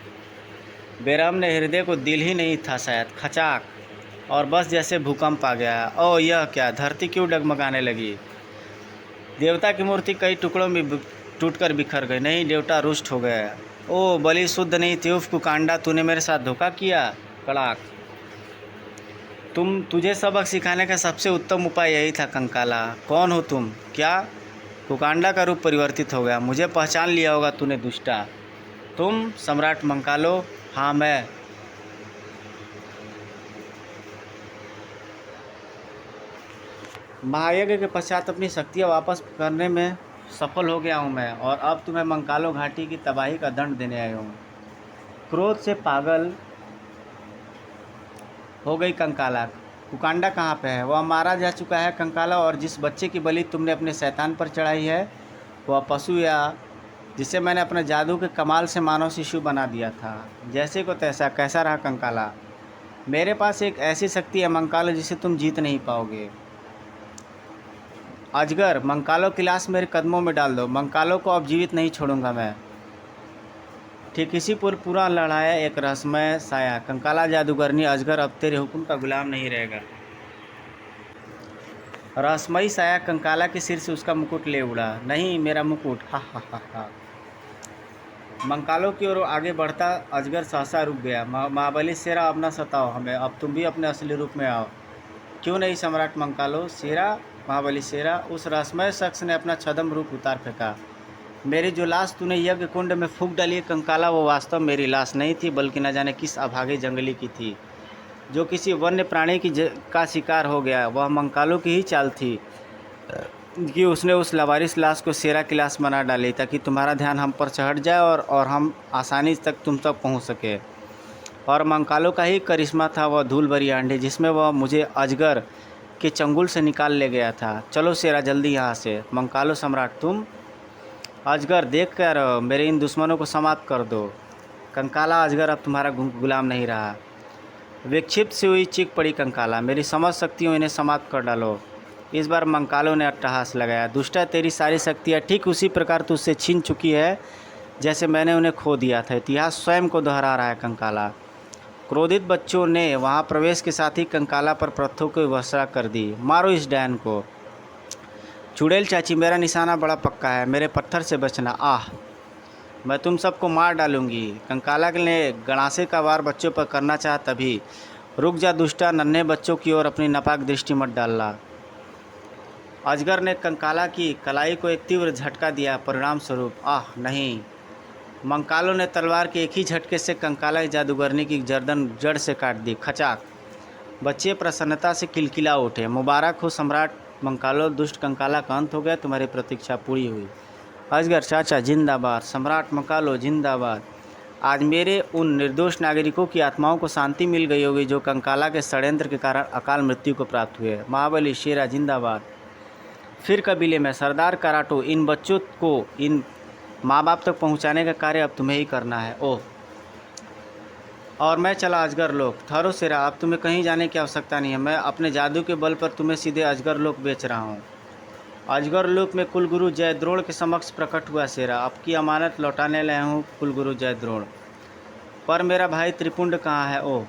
S1: बेरहम ने हृदय को दिल ही नहीं था शायद। खचाक। और बस जैसे भूकंप आ गया। ओ, यह क्या? धरती क्यों डगमगाने लगी? देवता की मूर्ति कई टुकड़ों में टूटकर बिखर गई। नहीं, देवता रुष्ट हो गया। ओ, बलि शुद्ध नहीं थी। उफ कुकांडा, तूने मेरे साथ धोखा किया। कड़ाक। तुझे सबक सिखाने का सबसे उत्तम उपाय यही था कंकाला। कौन हो तुम? क्या? कुकांडा का रूप परिवर्तित हो गया। मुझे पहचान लिया होगा तूने दुष्टा। तुम सम्राट मंकालो? हाँ, मैं। महायज्ञ के पश्चात अपनी शक्तियाँ वापस करने में सफल हो गया हूँ मैं, और अब तुम्हें मंकालो घाटी की तबाही का दंड देने आया हूँ। क्रोध से पागल हो गई कंकाला। कुकांडा कहाँ पे है? वह मारा जा चुका है कंकाला, और जिस बच्चे की बलि तुमने अपने शैतान पर चढ़ाई है वह पशु या जिसे मैंने अपने जादू के कमाल से मानव शिशु बना दिया था। जैसे को तैसा। कैसा रहा कंकाला? मेरे पास एक ऐसी शक्ति है मंकालो जिसे तुम जीत नहीं पाओगे। अजगर, मंकालो की लाश मेरे कदमों में डाल दो। मंकालो को अब जीवित नहीं छोड़ूंगा मैं। ठीक इसी पर पूरा लड़ाया एक रहस्यमय साया। कंकाला जादूगरनी अजगर अब तेरे हुक्म का गुलाम नहीं रहेगा। रहस्यमयी साया कंकाला के सिर से उसका मुकुट ले उड़ा। नहीं, मेरा मुकुट। हा हा हा हा। मंकालो की ओर आगे बढ़ता अजगर सहसा रुक गया। महाबली शेरा, अब न सताओ हमें, अब तुम भी अपने असली रूप में आओ। क्यों नहीं सम्राट मंकालो? शेरा, महाबली शेरा। उस रहस्यमय शख्स ने अपना छद्म रूप उतार फेंका। मेरी जो लाश तूने यज्ञ कुंड में फूंक डाली कंकाला, वो वास्तव मेरी लाश नहीं थी, बल्कि न जाने किस अभागे जंगली की थी, जो किसी वन्य प्राणी का शिकार हो गया। वह मंकालो की ही चाल थी कि उसने उस लवारिस लाश को शेरा की लाश बना डाली, ताकि तुम्हारा ध्यान हम पर चढ़ जाए और हम आसानी तक तुम तक पहुँच सके। और मंकालो का ही करिश्मा था वह धूल भरी आंधी, जिसमें वह मुझे अजगर के चंगुल से निकाल ले गया था। चलो शेरा जल्दी यहाँ से। मंकालो सम्राट तुम अजगर देख कर मेरे इन दुश्मनों को समाप्त कर दो। कंकाला अजगर अब तुम्हारा गुलाम नहीं रहा। विक्षिप्त सी हुई चीख पड़ी कंकाला, मेरी समझ शक्तियों इन्हें समाप्त कर डालो। इस बार मंकालो ने अट्टहास लगाया, दुष्टा तेरी सारी शक्तियाँ ठीक उसी प्रकार तुझसे छीन चुकी है जैसे मैंने उन्हें खो दिया था। इतिहास स्वयं को दोहरा रहा है कंकाला। क्रोधित बच्चों ने वहां प्रवेश के साथ ही कंकाला पर पत्थरों की वर्षा कर दी। मारो इस डैन को। चुड़ैल चाची मेरा निशाना बड़ा पक्का है, मेरे पत्थर से बचना। आह, मैं तुम सबको मार डालूंगी। कंकाला ने गणासे का वार बच्चों पर करना चाहा, तभी रुक जा दुष्टा, नन्हे बच्चों की ओर अपनी नापाक दृष्टि मत डालना। अजगर ने कंकाला की कलाई को एक तीव्र झटका दिया। परिणाम स्वरूप आह नहीं, मंकालो ने तलवार के एक ही झटके से कंकाला की जादूगरनी की गर्दन जड़ से काट दी। खचाक। बच्चे प्रसन्नता से किलकिला उठे। मुबारक हो सम्राट मंकालो, दुष्ट कंकाला का अंत हो गया, तुम्हारी प्रतीक्षा पूरी हुई। अजगर चाचा जिंदाबाद, सम्राट मंकालो जिंदाबाद। आज मेरे उन निर्दोष नागरिकों की आत्माओं को शांति मिल गई होगी जो कंकाला के षड्यंत्र के कारण अकाल मृत्यु को प्राप्त हुए। महाबली शेरा जिंदाबाद। फिर कबीले में सरदार कराटो, इन बच्चों को इन माँ बाप तक पहुँचाने का कार्य अब तुम्हें ही करना है। ओह, और मैं चला अजगर लोक। ठहरो शेरा, अब तुम्हें कहीं जाने की आवश्यकता नहीं है। मैं अपने जादू के बल पर तुम्हें सीधे अजगर लोक बेच रहा हूँ। अजगर लोक में कुलगुरु जयद्रोण के समक्ष प्रकट हुआ शेरा, आपकी अमानत लौटाने लाया हूँ कुलगुरु जयद्रोण। पर मेरा भाई त्रिपुंड कहाँ है? ओह,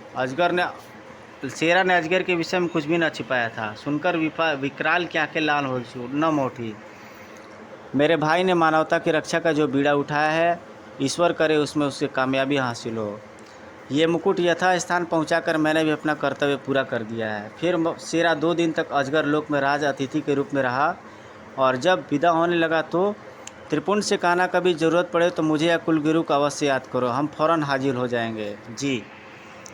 S1: शेरा ने अजगर के विषय में कुछ भी न छिपाया था। सुनकर विकराल की आंखें लाल हो नम उठी। मेरे भाई ने मानवता की रक्षा का जो बीड़ा उठाया है, ईश्वर करे उसमें उसकी कामयाबी हासिल हो। ये मुकुट यथा स्थान पहुंचाकर मैंने भी अपना कर्तव्य पूरा कर दिया है। फिर शेरा 2 दिन तक अजगर लोक में राज अतिथि के रूप में रहा, और जब विदा होने लगा तो त्रिपुंड से कहना, कभी ज़रूरत पड़े तो मुझे या कुलगुरु को अवश्य याद करो, हम फ़ौरन हाजिर हो जाएंगे। जी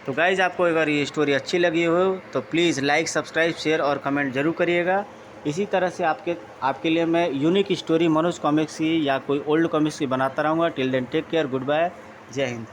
S1: तो गाइज़, आपको अगर ये स्टोरी अच्छी लगी हो तो प्लीज़ लाइक, सब्सक्राइब, शेयर और कमेंट जरूर करिएगा। इसी तरह से आपके लिए मैं यूनिक स्टोरी मनोज कॉमिक्स की या कोई ओल्ड कॉमिक्स की बनाता रहूँगा। Till then take care, good bye, जय हिंद।